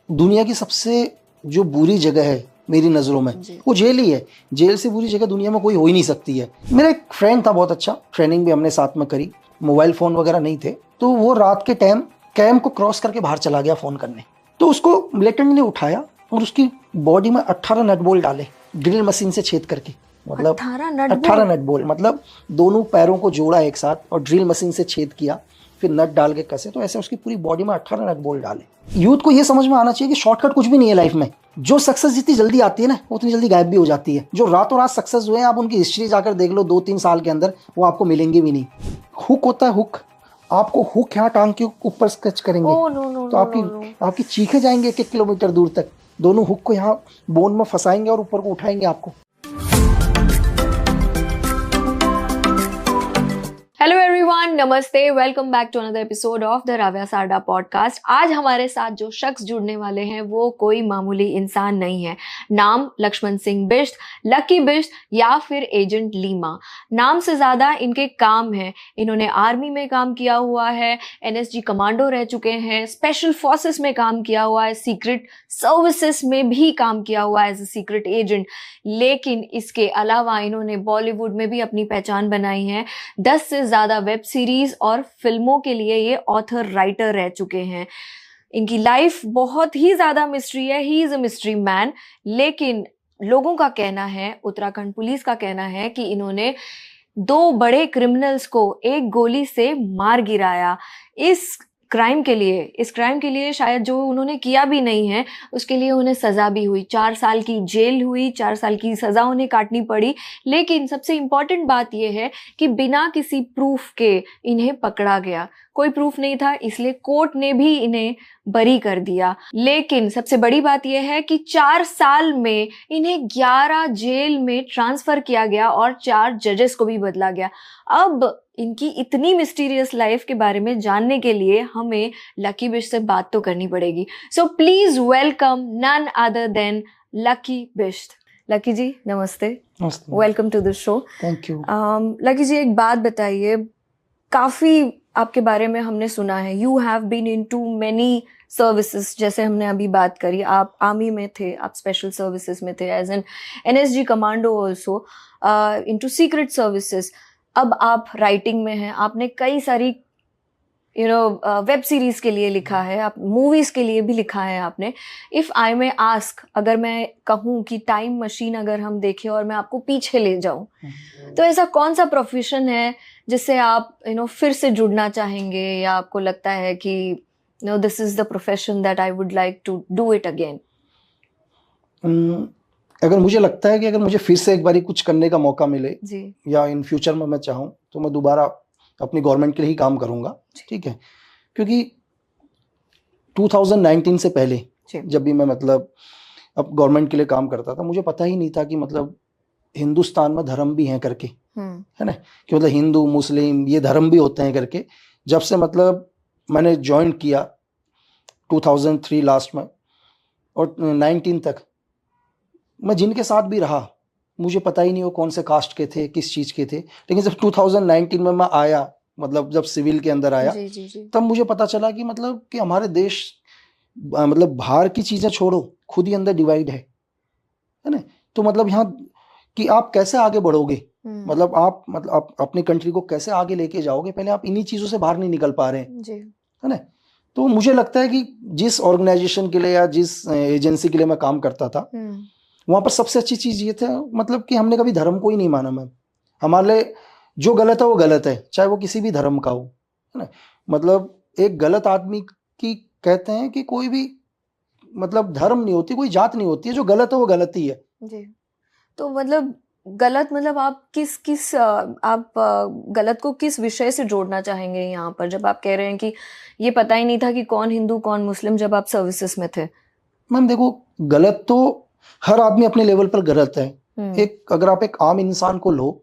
दुनिया की सबसे जो बुरी जगह है मेरी नज़रों में वो जेल ही है। जेल से बुरी जगह दुनिया में कोई हो ही नहीं सकती है। मेरा एक फ्रेंड था बहुत अच्छा, ट्रेनिंग भी हमने साथ में करी, मोबाइल फ़ोन वगैरह नहीं थे, तो वो रात के टाइम कैंप को क्रॉस करके बाहर चला गया फ़ोन करने। तो उसको मिलिटेंट ने उठाया और उसकी बॉडी में 18 नट बोल्ट डाले, ड्रिल मशीन से छेद करके। मतलब 18 नट बोल्ट, मतलब दोनों पैरों को जोड़ा एक साथ और ड्रिल मशीन से छेद किया, फिर नट डाल के कसे, तो ऐसे उसकी पूरी बॉडी में 18 नट बोल्ट डाले। यूथ को ये समझ में आना चाहिए कि शॉर्टकट कुछ भी नहीं है लाइफ में। जो सक्सेस जितनी जल्दी आती है ना, उतनी जल्दी गायब भी हो जाती है। जो रातों रात सक्सेस हुए हैं, आप उनकी हिस्ट्री जाकर देख लो 2-3 साल के अंदर, वो आपको मिलेंगे भी नहीं। हुक होता है, हुक, आपको हुक यहाँ टांग के ऊपर स्केच करेंगे तो आपकी चीखें जाएंगे 1-1 किलोमीटर दूर तक। दोनों हुक को यहाँ बोन में फंसाएंगे और ऊपर को उठाएंगे आपको। हेलो एवरीवन, नमस्ते, welcome back to another episode of the Ravya Sarda podcast. आज हमारे साथ जो शख्स जुड़ने वाले हैं वो कोई मामूली इंसान नहीं है। नाम लक्ष्मण सिंह बिष्ट, लकी बिष्ट या फिर एजेंट लीमा। नाम से ज़्यादा इनके काम है। इन्होंने आर्मी में काम किया हुआ है, एनएसजी कमांडो रह चुके हैं, स्पेशल फोर्सेस में काम किया हुआ है, सीक्रेट सर्विसेज में भी काम किया हुआ है एज ए सीक्रेट एजेंट। लेकिन इसके अलावा इन्होंने बॉलीवुड में भी अपनी पहचान बनाई है। 10 से ज़्यादा वेब सीरीज और फिल्मों के लिए ये ऑथर राइटर रह चुके हैं। इनकी लाइफ बहुत ही ज़्यादा मिस्ट्री है। He is a mystery man. लेकिन लोगों का कहना है, उत्तराखंड पुलिस का कहना है कि इन्होंने 2 बड़े क्रिमिनल्स को एक गोली से मार गिराया। इस क्राइम के लिए शायद जो उन्होंने किया भी नहीं है उसके लिए उन्हें सज़ा भी हुई। 4 साल की जेल हुई, 4 साल की सज़ा उन्हें काटनी पड़ी। लेकिन सबसे इम्पॉर्टेंट बात यह है कि बिना किसी प्रूफ के इन्हें पकड़ा गया। कोई प्रूफ नहीं था, इसलिए कोर्ट ने भी इन्हें बरी कर दिया। लेकिन सबसे बड़ी बात यह है कि 4 साल में इन्हें 11 जेल में ट्रांसफर किया गया और 4 जजेस को भी बदला गया। अब इनकी इतनी मिस्टीरियस लाइफ के बारे में जानने के लिए हमें लकी बिष्ट से बात तो करनी पड़ेगी। So please welcome none other than Lucky Bisht. Lucky ji नमस्ते, welcome to the show. Thank you. Lucky ji, एक बात बताइए, काफी आपके बारे में हमने सुना है। You have been into many services, जैसे हमने अभी बात करी, आप आर्मी में थे, आप स्पेशल सर्विसेज में थे, as an NSG commando also, into secret services. अब आप राइटिंग में हैं, आपने कई सारी वेब सीरीज के लिए लिखा है, आप मूवीज के लिए भी लिखा है आपने। इफ आई मे आस्क, अगर मैं कहूँ कि टाइम मशीन अगर हम देखें और मैं आपको पीछे ले जाऊं, तो ऐसा कौन सा प्रोफेशन है जिससे आप फिर से जुड़ना चाहेंगे, या आपको लगता है कि this is the profession that I would like to do it again? अगर मुझे लगता है कि अगर मुझे फिर से एक बारी कुछ करने का मौका मिले जी, या इन फ्यूचर में मैं चाहूँ, तो मैं दोबारा अपनी गवर्नमेंट के लिए ही काम करूँगा। ठीक है, क्योंकि 2019 से पहले जब भी मैं मतलब अब गवर्नमेंट के लिए काम करता था, मुझे पता ही नहीं था कि मतलब हिंदुस्तान में धर्म भी हैं करके, है ना, कि मतलब हिंदू मुस्लिम ये धर्म भी होते हैं करके। जब से मतलब मैंने ज्वाइन किया 2003 लास्ट में और 19 तक, मैं जिनके साथ भी रहा मुझे पता ही नहीं वो कौन से कास्ट के थे, किस चीज़ के थे। लेकिन जब 2019 में मैं आया, मतलब जब सिविल के अंदर आया, तब मुझे पता चला कि मतलब कि हमारे देश मतलब बाहर की चीज़ें छोड़ो, खुद ही अंदर डिवाइड है ना। तो मतलब यहाँ कि आप कैसे आगे बढ़ोगे, मतलब आप अपनी कंट्री को कैसे आगे लेके जाओगे, पहले आप इन्हीं चीज़ों से बाहर नहीं निकल पा रहे हैं, है ना। तो मुझे लगता है कि जिस ऑर्गेनाइजेशन के लिए या जिस एजेंसी के लिए मैं काम करता था, वहाँ पर सबसे अच्छी चीज़ ये था मतलब कि हमने कभी धर्म को ही नहीं माना। मैम, हमारे लिए जो गलत है वो गलत है, चाहे वो किसी भी धर्म का हो, है ना। मतलब एक गलत आदमी की कहते हैं कि कोई भी मतलब धर्म नहीं होती, कोई जात नहीं होती है, जो गलत है वो गलत ही है जी। तो मतलब गलत, मतलब आप आप गलत को किस विषय से जोड़ना चाहेंगे यहाँ पर, जब आप कह रहे हैं कि ये पता ही नहीं था कि कौन हिंदू कौन मुस्लिम जब आप सर्विसेज में थे? मैम देखो, गलत तो हर आदमी अपने लेवल पर गलत है। एक अगर आप एक आम इंसान को लो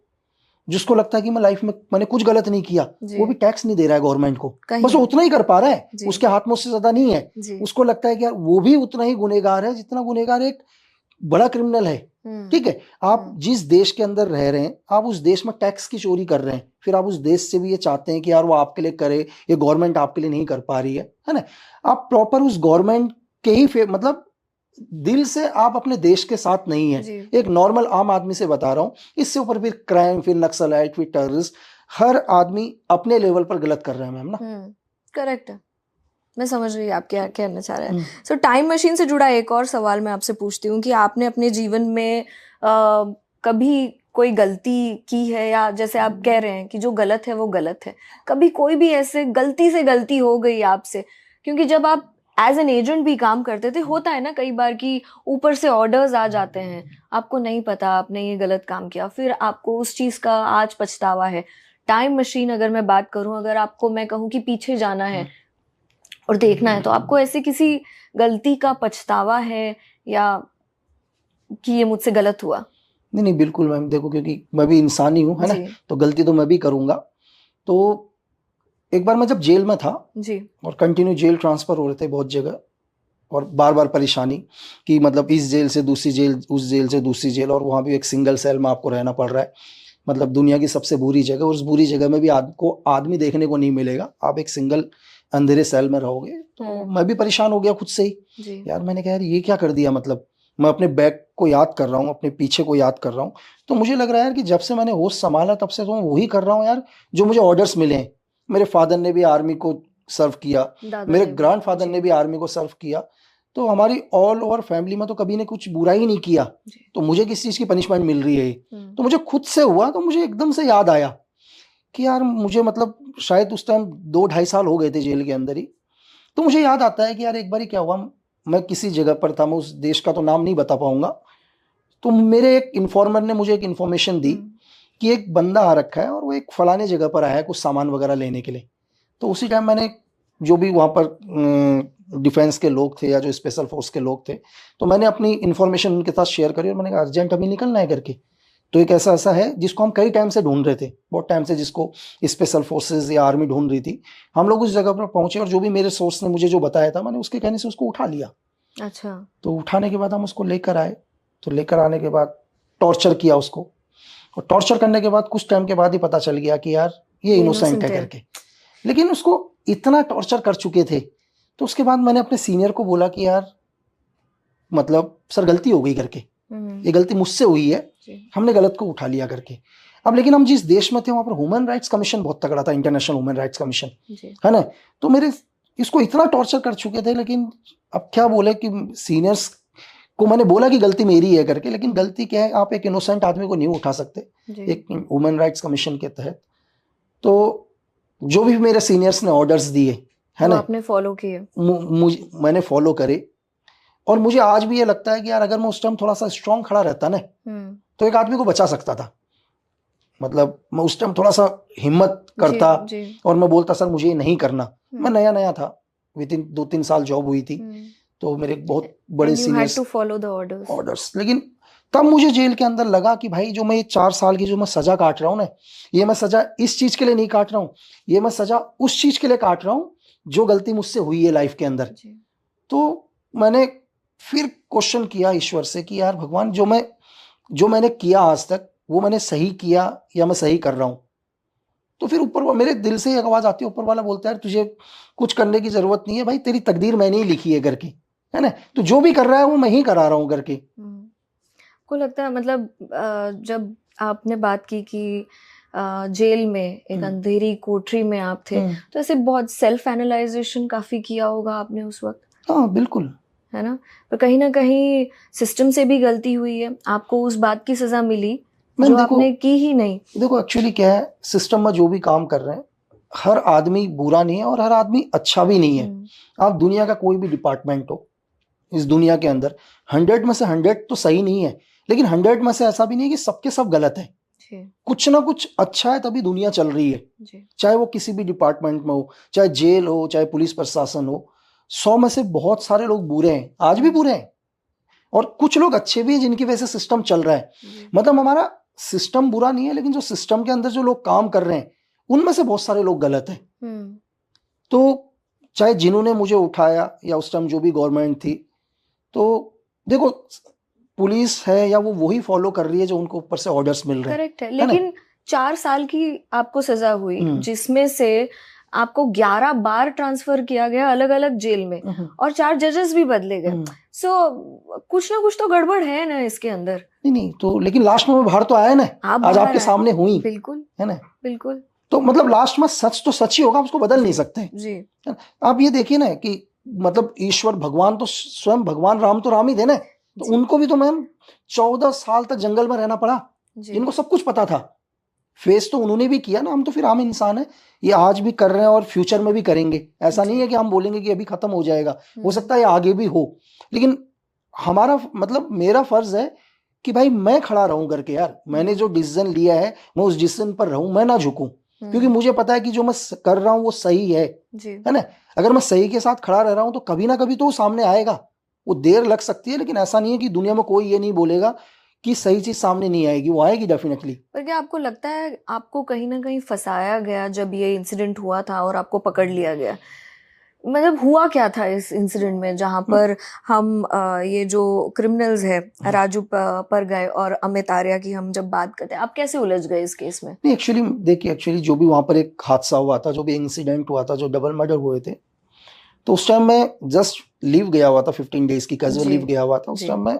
जिसको लगता है कि मैं लाइफ में मैंने कुछ गलत नहीं किया, वो भी टैक्स नहीं दे रहा है गवर्नमेंट को, बस वो उतना ही कर पा रहा है, उसके हाथ में उससे ज्यादा नहीं है। उसको लगता है कि यार वो भी उतना ही गुनहगार है जितना गुनहगार एक बड़ा क्रिमिनल है। ठीक है, आप जिस देश के अंदर रह रहे हैं, आप उस देश में टैक्स की चोरी कर रहे हैं, फिर आप उस देश से भी ये चाहते हैं कि यार वो आपके लिए करे, ये गवर्नमेंट आपके लिए नहीं कर पा रही है ना। आप प्रॉपर उस गवर्नमेंट ही मतलब दिल से आप अपने देश के साथ नहीं है। एक नॉर्मल आम आदमी से बता रहा हूँ, इससे ऊपर फिर क्राइम, फिर नक्सलाइट, फिर टेररिस्ट, हर आदमी अपने लेवल पर गलत कर रहे हैं मैम ना। करेक्ट है, मैं समझ रही हूँ आप क्या कहना चाह रहे हैं। सो टाइम मशीन से जुड़ा एक और सवाल मैं आपसे पूछती हूँ कि आपने अपने जीवन में कभी कोई गलती की है, या जैसे आप कह रहे हैं कि जो गलत है वो गलत है, कभी कोई भी ऐसे गलती से गलती हो गई आपसे? क्योंकि जब आप एज एन एजेंट भी काम करते थे, होता है ना कई बार कि ऊपर से ऑर्डर्स आ जाते हैं, आपको नहीं पता आपने ये गलत काम किया, फिर आपको उस चीज़ का आज पछतावा है। टाइम मशीन अगर मैं बात करूं, अगर आपको मैं कहूं कि पीछे जाना है और देखना है, तो आपको ऐसे किसी गलती का पछतावा है या कि ये मुझसे गलत हुआ? नहीं नहीं, बिल्कुल मैम, देखो क्योंकि मैं भी इंसान ही हूँ, है ना, तो गलती तो मैं भी करूंगा। तो एक बार मैं जब जेल में था जी, और कंटिन्यू जेल ट्रांसफर हो रहे थे बहुत जगह, और बार बार परेशानी कि मतलब इस जेल से दूसरी जेल, उस जेल से दूसरी जेल, और वहाँ भी एक सिंगल सेल में आपको रहना पड़ रहा है, मतलब दुनिया की सबसे बुरी जगह, और उस बुरी जगह में भी आपको आदमी देखने को नहीं मिलेगा, आप एक सिंगल अंधेरे सेल में रहोगे। तो मैं भी परेशान हो गया खुद से ही, यार मैंने कहा यार ये क्या कर दिया, मतलब मैं अपने बैक को याद कर रहा हूँ, अपने पीछे को याद कर रहा हूँ, तो मुझे लग रहा है यार कि जब से मैंने होश संभाला तब से तो मैं वही कर रहा हूँ यार जो मुझे ऑर्डर्स मिले हैं। मेरे फादर ने भी आर्मी को सर्व किया, मेरे ग्रैंडफादर ने भी आर्मी को सर्व किया, तो हमारी ऑल ओवर फैमिली में तो कभी ने कुछ बुरा ही नहीं किया, तो मुझे किस चीज की पनिशमेंट मिल रही है? तो मुझे खुद से हुआ, तो मुझे एकदम से याद आया कि यार मुझे मतलब शायद उस टाइम 2-2.5 साल हो गए थे जेल के अंदर ही, तो मुझे याद आता है कि यार एक बार क्या हुआ, मैं किसी जगह पर था, मैं उस देश का तो नाम नहीं बता पाऊंगा, तो मेरे एक इन्फॉर्मर ने मुझे एक इन्फॉर्मेशन दी कि एक बंदा आ रखा है और वो एक फलाने जगह पर आया है कुछ सामान वगैरह लेने के लिए। तो उसी टाइम मैंने जो भी वहाँ पर डिफेंस के लोग थे या जो स्पेशल फोर्स के लोग थे, तो मैंने अपनी इन्फॉर्मेशन उनके साथ शेयर करी और मैंने कहा अर्जेंट अभी निकलना है करके, तो एक ऐसा ऐसा है जिसको हम कई टाइम से ढूंढ रहे थे, बहुत टाइम से, जिसको स्पेशल फोर्सेज या आर्मी ढूंढ रही थी। हम लोग उस जगह पर पहुंचे और जो भी मेरे सोर्स ने मुझे जो बताया था, मैंने उसके कहने से उसको उठा लिया। अच्छा। तो उठाने के बाद हम उसको लेकर आए, तो लेकर आने के बाद टॉर्चर किया उसको, और टॉर्चर करने के बाद कुछ टाइम के बाद ही पता चल गया कि यार ये इनोसेंट है करके, लेकिन उसको इतना टॉर्चर कर चुके थे। तो उसके बाद मैंने अपने सीनियर को बोला कि यार मतलब सर गलती हो गई करके, ये गलती मुझसे हुई है, हमने गलत को उठा लिया करके। अब लेकिन हम जिस देश में थे वहां पर ह्यूमन राइट्स कमीशन बहुत तगड़ा था, इंटरनेशनल ह्यूमन राइट्स कमीशन, है ना, तो मेरे इसको इतना टॉर्चर कर चुके थे, लेकिन अब क्या बोले कि सीनियर्स को मैंने बोला कि गलती मेरी है करके, लेकिन गलती क्या है, आप एक इनोसेंट आदमी को नहीं उठा सकते एक ह्यूमन राइट्स कमीशन के तहत। तो जो भी मेरे सीनियर्स ने ऑर्डर्स दिए, है ना, आपने फॉलो किए, मैंने फॉलो करे, और मुझे आज भी ये लगता है कि यार अगर मैं उस टाइम थोड़ा सा स्ट्रांग खड़ा रहता ना, तो एक आदमी को बचा सकता था। मतलब मैं उस टाइम थोड़ा सा हिम्मत करता और मैं बोलता सर मुझे ये नहीं करना, मैं नया नया था, विद इन 2-3 साल जॉब हुई थी, तो मेरे बहुत बड़े seniors to follow the orders. लेकिन तब मुझे जेल के अंदर लगा कि भाई जो मैं ये 4 साल की जो मैं सजा काट रहा हूँ ना, ये मैं सजा इस चीज के लिए नहीं काट रहा हूँ, ये मैं सजा उस चीज के लिए काट रहा हूँ जो गलती मुझसे हुई है लाइफ के अंदर। तो मैंने फिर क्वेश्चन किया ईश्वर से कि यार भगवान जो मैंने किया आज तक वो मैंने सही किया या मैं सही कर रहा हूँ? तो फिर ऊपर मेरे दिल से एक आवाज आती है, ऊपर वाला बोलता है तुझे कुछ करने की जरूरत नहीं है भाई, तेरी तकदीर मैंने ही लिखी है करके, है ना, तो जो भी कर रहा है वो मैं ही करा रहा हूँ करके। को लगता है मतलब जब आपने बात की कि जेल में एक अंधेरी कोठरी में आप थे, तो ऐसे बहुत सेल्फ एनालाइजेशन काफी किया होगा आपने उस वक्त? हाँ बिल्कुल, है ना, पर कहीं ना कहीं सिस्टम से भी गलती हुई है, आपको उस बात की सजा मिली जो आपने की ही नहीं। देखो एक्चुअली क्या है, सिस्टम में जो भी काम कर रहे हैं हर आदमी बुरा नहीं है और हर आदमी अच्छा भी नहीं है। आप दुनिया का कोई भी डिपार्टमेंट हो इस दुनिया के अंदर, 100 में से 100 तो सही नहीं है, लेकिन 100 में से ऐसा भी नहीं है कि सबके सब गलत है, कुछ ना कुछ अच्छा है तभी दुनिया चल रही है। चाहे वो किसी भी डिपार्टमेंट में हो, चाहे जेल हो, चाहे पुलिस प्रशासन हो, 100 में से बहुत सारे लोग बुरे हैं, आज भी बुरे हैं, और कुछ लोग अच्छे भी हैं जिनकी वजह से सिस्टम चल रहा है। मतलब हमारा सिस्टम बुरा नहीं है, लेकिन जो सिस्टम के अंदर जो लोग काम कर रहे हैं उनमें से बहुत सारे लोग गलत हैं। तो चाहे जिन्होंने मुझे उठाया या उस टाइम जो भी गवर्नमेंट थी, तो देखो पुलिस है या वो वही फॉलो कर रही है जो उनको ऊपर से ऑर्डर्स मिल रहे हैं। करेक्ट है, लेकिन 4 साल की आपको सजा हुई जिसमें से आपको 11 बार ट्रांसफर किया गया अलग अलग जेल में, और 4 जजेस भी बदले गए। सो कुछ ना कुछ तो गड़बड़ है ना इसके अंदर। नहीं तो लेकिन लास्ट में बाहर तो आया ना, आज आपके सामने हुई, बिल्कुल है ना, बिल्कुल। तो मतलब लास्ट में सच तो सच ही होगा, उसको बदल नहीं सकते जी। आप ये देखिए ना कि मतलब ईश्वर भगवान तो स्वयं भगवान राम तो राम ही थे ना, तो उनको भी तो मैम 14 साल तक जंगल में रहना पड़ा, जिनको सब कुछ पता था। फेस तो उन्होंने भी किया ना, हम तो फिर आम इंसान है, ये आज भी कर रहे हैं और फ्यूचर में भी करेंगे। ऐसा नहीं है कि हम बोलेंगे कि अभी खत्म हो जाएगा, हो सकता है आगे भी हो, लेकिन हमारा मतलब मेरा फर्ज है कि भाई मैं खड़ा रहूं करके, यार मैंने जो डिसीजन लिया है मैं उस डिसीजन पर रहूं, मैं ना झुकूं, क्योंकि मुझे पता है कि जो मैं कर रहा हूं वो सही है ना। अगर मैं सही के साथ खड़ा रह रहा हूं तो कभी ना कभी तो वो सामने आएगा, वो देर लग सकती है, लेकिन ऐसा नहीं है कि दुनिया में कोई ये नहीं बोलेगा कि सही चीज सामने नहीं आएगी, वो आएगी डेफिनेटली। पर क्या आपको लगता है आपको कहीं ना कहीं फंसाया गया जब ये इंसिडेंट हुआ था और आपको पकड़ लिया गया? मतलब हुआ क्या था इस इंसिडेंट में जहां पर हम ये जो क्रिमिनल्स है राजू परगय और अमित आर्या की हम जब बात करते हैं, आप कैसे उलझ गए इस केस में? नहीं एक्चुअली देखिए, एक्चुअली जो भी वहां पर एक हादसा हुआ था, जो भी इंसिडेंट हुआ था, जो डबल मर्डर हुए थे, तो उस टाइम मैं जस्ट लीव गया हुआ था, 15 डेज की कैजुअल लीव गया हुआ था। उस टाइम मैं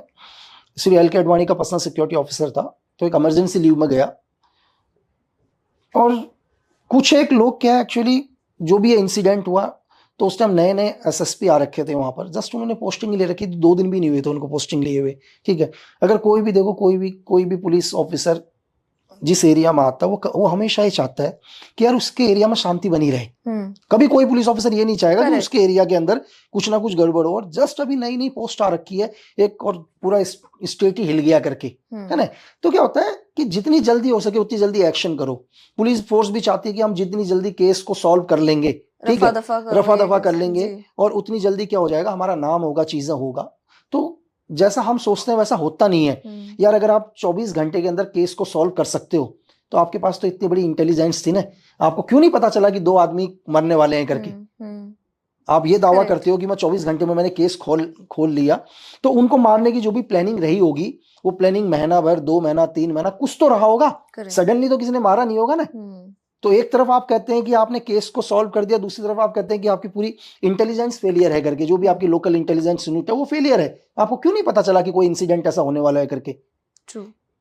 श्री एल के अडवाणी का पर्सनल सिक्योरिटी ऑफिसर था, तो एक इमरजेंसी लीव में गया, और कुछ एक लोग क्या एक्चुअली जो भी इंसिडेंट हुआ, तो उस टाइम नए नए एसएसपी आ रखे थे वहां पर, जस्ट उन्होंने पोस्टिंग ले रखी थी, 2 दिन भी नहीं हुए थे उनको पोस्टिंग लिए हुए, ठीक है। अगर कोई भी देखो, कोई भी पुलिस ऑफिसर जिस एरिया में आता है वो हमेशा ही चाहता है कि यार उसके एरिया में शांति बनी रहे। कभी कोई पुलिस ऑफिसर ये नहीं चाहेगा कि उसके एरिया के अंदर कुछ ना कुछ गड़बड़ हो। और जस्ट अभी नई नई पोस्ट आ रखी है एक, और पूरा स्टेट ही हिल गया करके, है ना। तो क्या होता है कि जितनी जल्दी हो सके उतनी जल्दी एक्शन करो। पुलिस फोर्स भी चाहती है कि हम जितनी जल्दी केस को सॉल्व कर लेंगे, ठीक है, रफा दफा कर लेंगे, और उतनी जल्दी क्या हो जाएगा, हमारा नाम होगा, चीजें होगा। तो जैसा हम सोचते हैं वैसा होता नहीं है यार। अगर आप 24 घंटे के अंदर केस को सॉल्व कर सकते हो, तो आपके पास तो इतनी बड़ी इंटेलिजेंस थी ना, आपको क्यों नहीं पता चला कि 2 आदमी मरने वाले हैं करके। आप ये दावा करते हो कि मैं 24 घंटे में मैंने केस खोल लिया, तो उनको मारने की जो भी प्लानिंग रही होगी, वो प्लानिंग महीना भर, 2 महीना, 3 महीना कुछ तो रहा होगा, सडनली तो किसी ने मारा नहीं होगा ना। तो एक तरफ आप कहते हैं कि आपने केस को सॉल्व कर दिया, दूसरी तरफ आप कहते हैं कि आपकी पूरी इंटेलिजेंस फेलियर है करके, जो भी आपकी लोकल इंटेलिजेंस यूनिट है वो फेलियर है। आपको क्यों नहीं पता चला कि कोई इंसिडेंट ऐसा होने वाला है करके?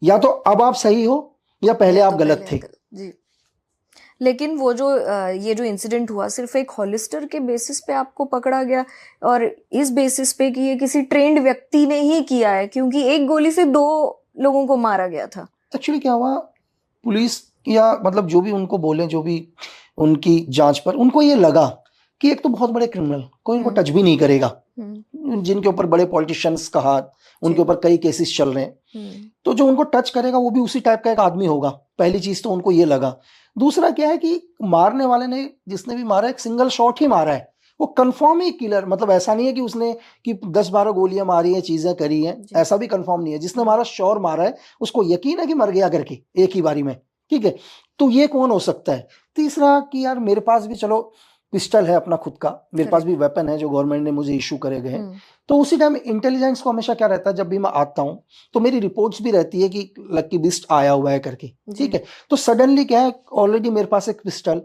या तो अब आप सही हो या पहले आप गलत थे। जी। लेकिन वो जो ये जो इंसिडेंट हुआ सिर्फ एक हॉलिस्टर के बेसिस पे आपको पकड़ा गया, और इस बेसिस पे कि ये किसी ट्रेंड व्यक्ति ने ही किया है, क्योंकि एक गोली से 2 लोगों को मारा गया था। एक्चुअली क्या हुआ, पुलिस या मतलब जो भी उनको बोले, जो भी उनकी जांच पर उनको ये लगा कि एक तो बहुत बड़े क्रिमिनल, कोई उनको टच भी नहीं करेगा, जिनके ऊपर बड़े पॉलिटिशियंस का हाथ, उनके ऊपर कई केसेस चल रहे हैं, तो जो उनको टच करेगा वो भी उसी टाइप का एक आदमी होगा। पहली चीज तो उनको ये लगा। दूसरा क्या है कि मारने वाले ने, जिसने भी मारा, एक सिंगल शॉट ही मारा है, वो कंफर्म ही किलर, मतलब ऐसा नहीं है कि उसने कि 10-12 गोलियां मारी है, चीजें करी हैं, ऐसा भी कंफर्म नहीं है। जिसने मारा श्योर मारा है, उसको यकीन है कि मर गया करके एक ही बारी में, ठीक है। तो ये कौन हो सकता है? तीसरा कि यार मेरे पास भी चलो पिस्टल है अपना खुद का, मेरे पास भी वेपन है जो गवर्नमेंट ने मुझे इशू करे गए। तो उसी टाइम इंटेलिजेंस को हमेशा क्या रहता है, जब भी मैं आता हूँ तो मेरी रिपोर्ट्स भी रहती है कि लकी बिस्ट आया हुआ है करके, ठीक है। तो सडनली क्या है, ऑलरेडी मेरे पास एक पिस्टल,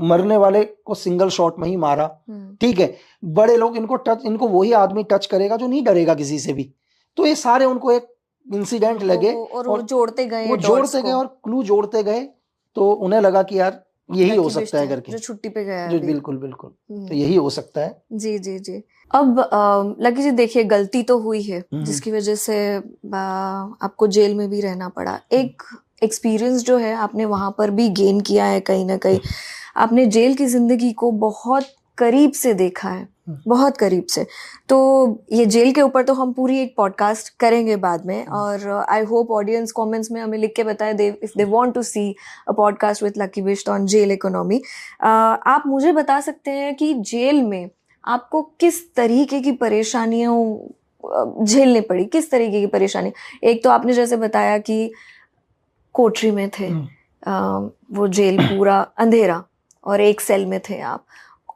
मरने वाले को सिंगल शॉट में ही मारा, ठीक है। बड़े लोग इनको वही आदमी टच करेगा जो नहीं डरेगा किसी से भी। तो ये सारे उनको एक इंसिडेंट लगे और वो जोड़ते गए और क्लू जोड़ते गए, तो उन्हें लगा कि यार यही हो सकता है करके, जो छुट्टी पे गया जो बिल्कुल तो यही हो सकता है। जी जी जी। अब लकी जी देखिए, गलती तो हुई है जिसकी वजह से आपको जेल में भी रहना पड़ा। एक एक्सपीरियंस जो है आपने वहां पर भी गेन किया है, कहीं ना कहीं आपने जेल की जिंदगी को बहुत करीब से देखा है, बहुत करीब से। तो ये जेल के ऊपर तो हम पूरी एक पॉडकास्ट करेंगे बाद में, और आई होप ऑडियंस कमेंट्स में हमें लिख के बताए if they want to see a podcast with Lucky Bisht on jail economy. आप मुझे बता सकते हैं कि जेल में आपको किस तरीके की परेशानियों झेलनी पड़ी, किस तरीके की परेशानी? एक तो आपने जैसे बताया कि कोठरी में थे, वो जेल पूरा अंधेरा और एक सेल में थे आप,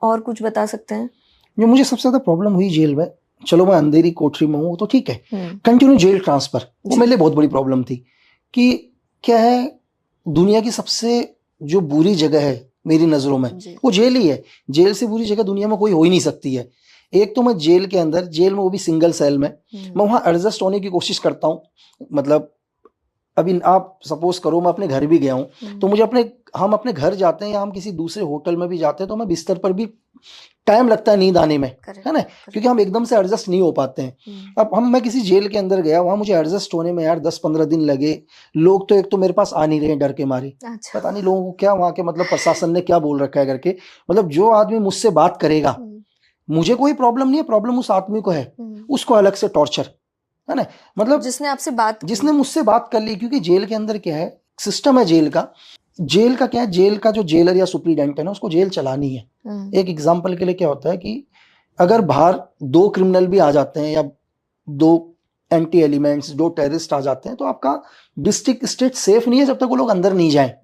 और कुछ बता सकते हैं? जो मुझे सबसे ज्यादा प्रॉब्लम हुई जेल में, चलो मैं अंधेरी कोठरी में हूँ तो ठीक है, कंटिन्यू जेल ट्रांसफर, वो मेरे लिए बहुत बड़ी प्रॉब्लम थी। कि क्या है, दुनिया की सबसे जो बुरी जगह है मेरी नजरों में वो जेल ही है। जेल से बुरी जगह दुनिया में कोई हो ही नहीं सकती है। एक तो मैं जेल के अंदर, जेल में वो भी सिंगल सेल में, मैं वहां एडजस्ट होने की कोशिश करता हूँ। मतलब अभी आप सपोज करो मैं अपने घर भी गया हूँ तो मुझे हम अपने घर जाते हैं या हम किसी दूसरे होटल में भी जाते हैं तो हमें बिस्तर पर भी टाइम लगता है नींद आने में, है ना, क्योंकि हम एकदम से एडजस्ट नहीं हो पाते हैं। अब मैं किसी जेल के अंदर गया, वहां मुझे एडजस्ट होने में यार 10-15 दिन लगे। लोग तो एक तो मेरे पास आ नहीं रहे डर के मारे। अच्छा। पता नहीं लोगों को क्या वहां के मतलब प्रशासन ने क्या बोल रखा है करके, मतलब जो आदमी मुझसे बात करेगा मुझे कोई प्रॉब्लम नहीं है, प्रॉब्लम उस आदमी को है, उसको अलग से टॉर्चर, है ना। मतलब जिसने मुझसे बात कर ली, क्योंकि जेल के अंदर क्या है, सिस्टम है जेल का क्या है, जेल का जो जेलर या सुप्रीडेंट है ना, उसको जेल चलानी है। एक एग्जांपल के लिए क्या होता है कि अगर बाहर 2 क्रिमिनल भी आ जाते हैं या 2 एंटी एलिमेंट्स, 2 टेररिस्ट आ जाते हैं तो आपका डिस्ट्रिक्ट स्टेट सेफ नहीं है जब तक वो लोग अंदर नहीं जाए,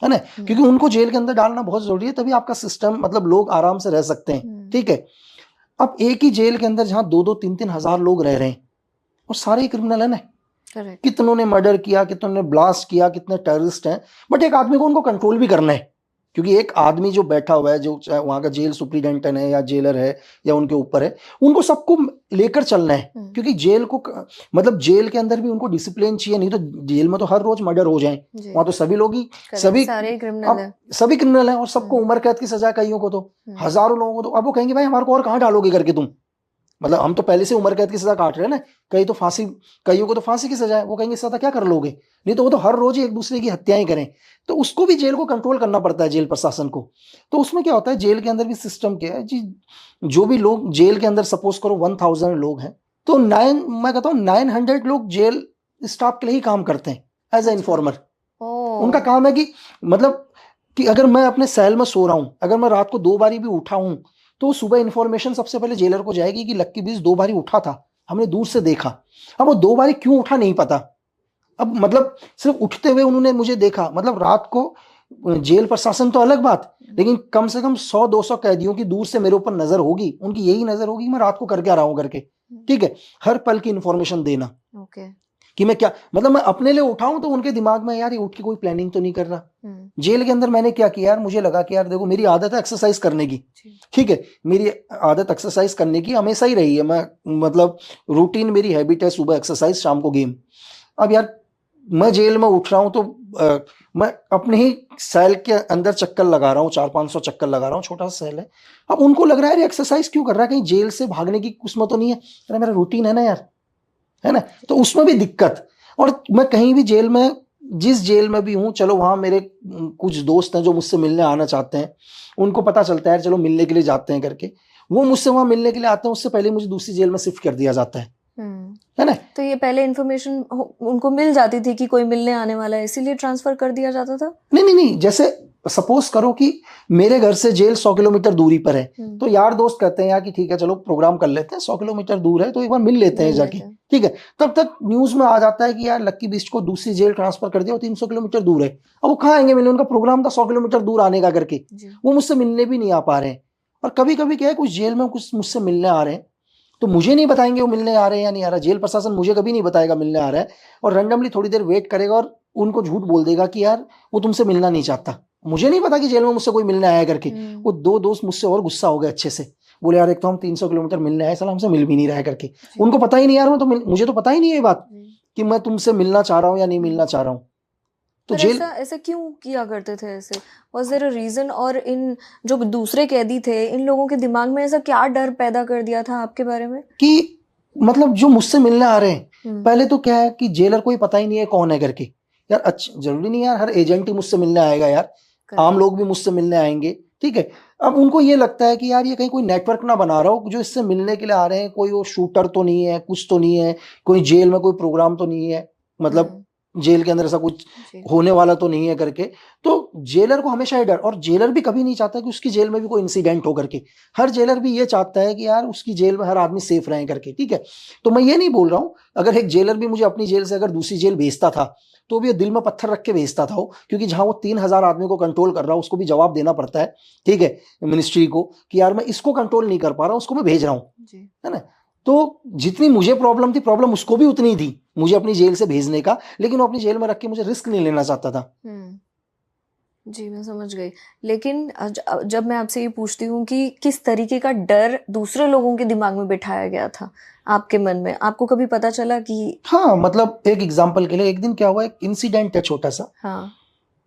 है ना, क्योंकि उनको जेल के अंदर डालना बहुत जरूरी है, तभी आपका सिस्टम मतलब लोग आराम से रह सकते हैं। ठीक है, अब एक ही जेल के अंदर जहां 2-2, 3-3 हजार लोग रह रहे हैं और सारे ही क्रिमिनल है ना, कितनों ने मर्डर किया, कितनों ने ब्लास्ट किया, कितने टेररिस्ट हैं, बट एक आदमी को उनको कंट्रोल भी करना है, क्योंकि एक आदमी जो बैठा हुआ है, जो वहां का जेल सुप्रीडेंटेंट है या जेलर है या उनके ऊपर है, उनको सबको लेकर चलना है, क्योंकि जेल को मतलब जेल के अंदर भी उनको डिसिप्लिन चाहिए, नहीं तो जेल में तो हर रोज मर्डर हो जाए, वहां तो सभी लोग ही सभी क्रिमिनल है और सबको उम्र कैद की सजा, कईयों को तो हजारों लोगों को तो, अब वो कहेंगे भाई हमारे को और कहाँ डालोगे करके तुम, मतलब हम तो पहले से उम्र कैद की सजा काट रहे हैं ना, कईयों को तो फांसी की सजा है, वो कहेंगे सजा क्या कर लोगे, नहीं तो वो तो हर रोज ही एक दूसरे की हत्याएं करें, तो उसको भी जेल को कंट्रोल करना पड़ता है, जेल प्रशासन को। तो उसमें क्या होता है, जेल के अंदर भी सिस्टम क्या है जी, जो भी लोग जेल के अंदर सपोज करो 1000 लोग हैं तो मैं कहता हूँ 900 लोग जेल स्टाफ के लिए ही काम करते हैं एज ए इन्फॉर्मर। उनका काम है कि मतलब कि अगर मैं अपने सेल में सो रहा हूं, अगर मैं रात को 2 बारी भी उठा हूं तो सुबह इन्फॉर्मेशन सबसे पहले जेलर को जाएगी कि लक्की बीस 2 बारी उठा था, हमने दूर से देखा। अब वो 2 बारी क्यों उठा नहीं पता, अब मतलब सिर्फ उठते हुए उन्होंने मुझे देखा, मतलब रात को जेल प्रशासन तो अलग बात, लेकिन कम से कम 100-200 कैदियों की दूर से मेरे ऊपर नजर होगी, उनकी यही नजर होगी मैं रात को करके आ रहा हूं करके। ठीक है, हर पल की इन्फॉर्मेशन देना कि मैं क्या, मतलब मैं अपने लिए उठाऊं तो उनके दिमाग में यार ये उठ के कोई प्लानिंग तो नहीं कर रहा। जेल के अंदर मैंने क्या किया यार, मुझे लगा कि यार देखो मेरी आदत है एक्सरसाइज करने की, ठीक है, मेरी आदत एक्सरसाइज करने की हमेशा ही रही है, मैं मतलब रूटीन मेरी हैबिट है, सुबह एक्सरसाइज शाम को गेम। अब यार मैं जेल में उठ रहा हूं तो मैं अपने ही सेल के अंदर चक्कर लगा रहा हूँ, 400-500 चक्कर लगा रहा हूँ, छोटा सा सेल है। अब उनको लग रहा है एक्सरसाइज क्यों कर रहा है, कहीं जेल से भागने की उसमें तो नहीं है, अरे मेरा रूटीन है ना यार, है ना, तो उसमें भी दिक्कत। और मैं कहीं भी जेल में, जिस जेल में भी हूँ, चलो वहां मेरे कुछ दोस्त हैं जो मुझसे मिलने आना चाहते हैं, उनको पता चलता है चलो मिलने के लिए जाते हैं करके, वो मुझसे वहां मिलने के लिए आते हैं, उससे पहले मुझे दूसरी जेल में शिफ्ट कर दिया जाता है ना। तो ये पहले इन्फॉर्मेशन उनको मिल जाती थी कि कोई मिलने आने वाला है, इसीलिए ट्रांसफर कर दिया जाता था? नहीं, जैसे सपोज करो कि मेरे घर से जेल 100 किलोमीटर दूरी पर है, तो यार दोस्त कहते हैं यार कि ठीक है चलो प्रोग्राम कर लेते हैं, 100 किलोमीटर दूर है तो एक बार मिल लेते हैं जाके, ठीक है, तब तक न्यूज में आ जाता है कि यार लक्की बिस्ट को दूसरी जेल ट्रांसफर कर दिया, 300 किलोमीटर दूर है। अब वो कहाँ आएंगे मिलने, उनका प्रोग्राम था 100 किलोमीटर दूर आने का करके, वो मुझसे मिलने भी नहीं आ पा रहे हैं। और कभी कभी क्या है, कुछ जेल में कुछ मुझसे मिलने आ रहे हैं तो मुझे नहीं बताएंगे वो मिलने आ रहे हैं या नहीं आ रहा, जेल प्रशासन मुझे कभी नहीं बताएगा मिलने आ रहा है, और रैंडमली थोड़ी देर वेट करेगा और उनको झूठ बोल देगा कि यार वो तुमसे मिलना नहीं चाहता। मुझे नहीं पता कि जेल में मुझसे कोई मिलने आया करके। वो 2 दोस्त मुझसे और गुस्सा हो गए अच्छे से, बोले यार एक तो हम 300 किलोमीटर मिलने आए, साला हमसे मिल भी नहीं रहा है करके। उनको पता ही नहीं यार, मुझे तो पता ही नहीं है ये बात कि मैं तुमसे मिलना चाह रहा हूँ या नहीं मिलना चाह रहा हूँ। तो जेल ऐसा क्यों किया करते थे, ऐसे वाज देयर अ रीजन? और इन जो दूसरे कैदी थे, इन लोगों के दिमाग में ऐसा क्या डर पैदा कर दिया था आपके बारे में कि मतलब जो मुझसे मिलने आ रहे हैं, पहले तो क्या है कि जेलर को ही पता ही नहीं है कौन है करके। यार अच्छा जरूरी नहीं यार हर एजेंट ही मुझसे मिलने आएगा यार, आम लोग भी मुझसे मिलने आएंगे, ठीक है। अब उनको ये लगता है कि यार ये कहीं कोई नेटवर्क ना बना रहा हो जो इससे मिलने के लिए आ रहे हैं, कोई वो शूटर तो नहीं है, कुछ तो नहीं है, कोई जेल में कोई प्रोग्राम तो नहीं है, मतलब जेल के अंदर ऐसा कुछ होने वाला तो नहीं है करके। तो जेलर को हमेशा ही डर, और जेलर भी कभी नहीं चाहता कि उसकी जेल में भी कोई इंसिडेंट हो करके। हर जेलर भी ये चाहता है कि यार उसकी जेल में हर आदमी सेफ रहे करके, ठीक है। तो मैं ये नहीं बोल रहा हूं, अगर एक जेलर भी मुझे अपनी जेल से अगर दूसरी जेल भेजता था तो भी दिल में पत्थर रख के भेजता था वो, क्योंकि जहां वो 3000 आदमी को कंट्रोल कर रहा है उसको भी जवाब देना पड़ता है, ठीक है, मिनिस्ट्री को, कि यार मैं इसको कंट्रोल नहीं कर पा रहा, उसको मैं भेज रहा हूं, है ना। तो जितनी मुझे प्रॉब्लम थी, प्रॉब्लम उसको भी उतनी थी मुझे अपनी जेल से भेजने का, लेकिन वो अपनी जेल में रख के मुझे रिस्क नहीं लेना चाहता था। जी, मैं समझ गई। लेकिन जब मैं आपसे ये पूछती हूँ कि किस तरीके का डर दूसरे लोगों के दिमाग में बिठाया गया था आपके मन में, आपको कभी पता चला कि? हाँ, मतलब एक एग्जांपल के लिए, एक दिन क्या हुआ, एक इंसिडेंट है छोटा सा। हाँ।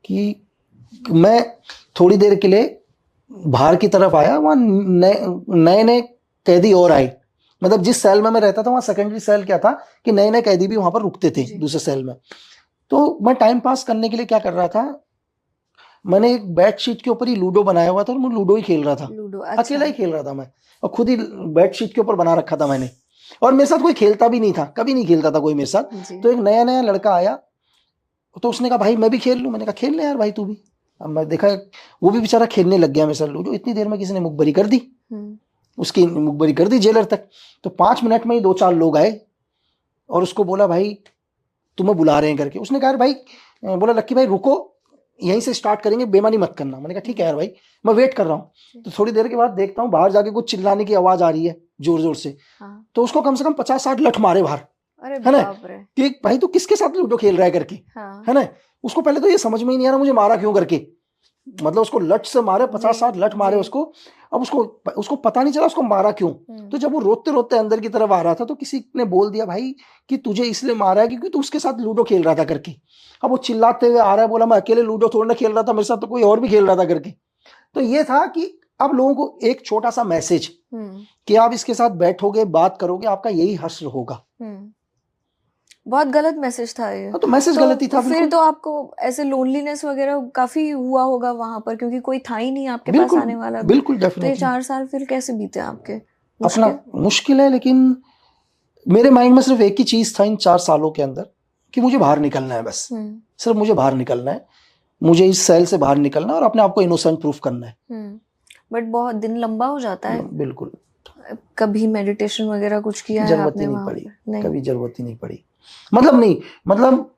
कि मैं थोड़ी देर के लिए बाहर की तरफ आया, वहाँ नए नए कैदी और आए। मतलब जिस सेल में मैं रहता था वहाँ सेकेंडरी सेल क्या था कि नए नए कैदी भी वहां पर रुकते थे दूसरे सेल में। तो मैं टाइम पास करने के लिए क्या कर रहा था, मैंने एक बेडशीट के ऊपर ही लूडो बनाया हुआ था और मैं लूडो ही खेल रहा था। लूडो, अच्छा। अकेला ही खेल रहा था मैं, और खुद ही बेडशीट के ऊपर बना रखा था मैंने, और मेरे साथ कोई खेलता भी नहीं था, कभी नहीं खेलता था कोई मेरे साथ। तो एक नया नया लड़का आया, तो उसने कहा भाई मैं भी खेल लूं। मैंने कहा खेल ले यार भाई तू भी। अब मैं देखा वो भी बेचारा खेलने लग गया मेरे साथ लूडो। इतनी देर में किसी ने मुखबरी कर दी, उसकी मुखबरी कर दी जेलर तक। तो 5 मिनट में ही 2-4 लोग आए और उसको बोला भाई तुम्हें बुला रहे हैं करके। उसने कहा भाई, बोला लक्की भाई रुको, यहीं से स्टार्ट करेंगे, बेईमानी मत करना। मैंने कहा ठीक है यार भाई, मैं वेट कर रहा हूँ। तो थोड़ी देर के बाद देखता हूँ बाहर जाके कुछ चिल्लाने की आवाज आ रही है जोर जोर से। तो उसको कम से कम 50-60 लठ मारे बाहर, है ना, कि भाई तू किसके साथ लूडो खेल रहा है करके, है ना। उसको पहले तो ये समझ में ही नहीं आ रहा मुझे मारा क्यों करके, मतलब उसको लठ से मारे, 50-60 लठ मारे उसको। अब उसको पता नहीं चला उसको मारा क्यों। तो जब वो रोते रोते अंदर की तरफ आ रहा था तो किसी ने बोल दिया भाई कि तुझे इसलिए मारा है क्योंकि तू उसके साथ लूडो खेल रहा था करके। अब वो चिल्लाते हुए आ रहा है, बोला मैं अकेले लूडो थोड़ा ना खेल रहा था, मेरे साथ तो कोई और भी खेल रहा था करके। तो ये था कि अब लोगों को एक छोटा सा मैसेज कि आप इसके साथ बैठोगे, बात करोगे, आपका यही हश्र होगा। बहुत गलत मैसेज था ये। तो मैसेज गलत ही था। फिर तो आपको ऐसे लोनलीनेस वगैरह काफी हुआ होगा वहां पर, क्योंकि कोई था ही नहीं आपके पास आने वाला। बिल्कुल तो ये 4 साल फिर कैसे बीते आपके? अपना मुश्किल है, लेकिन मेरे माइंड में सिर्फ एक ही चीज था इन 4 सालों के अंदर कि मुझे बाहर निकलना है, बस सिर्फ मुझे बाहर निकलना है, मुझे इस सेल से बाहर निकलना है और अपने आप को इनोसेंट प्रूफ करना है। बट बहुत दिन लंबा हो जाता है। बिल्कुल। कभी मेडिटेशन वगैरह कुछ किया है आपने? नहीं पड़ी, कभी जरूरत ही नहीं पड़ी। मतलब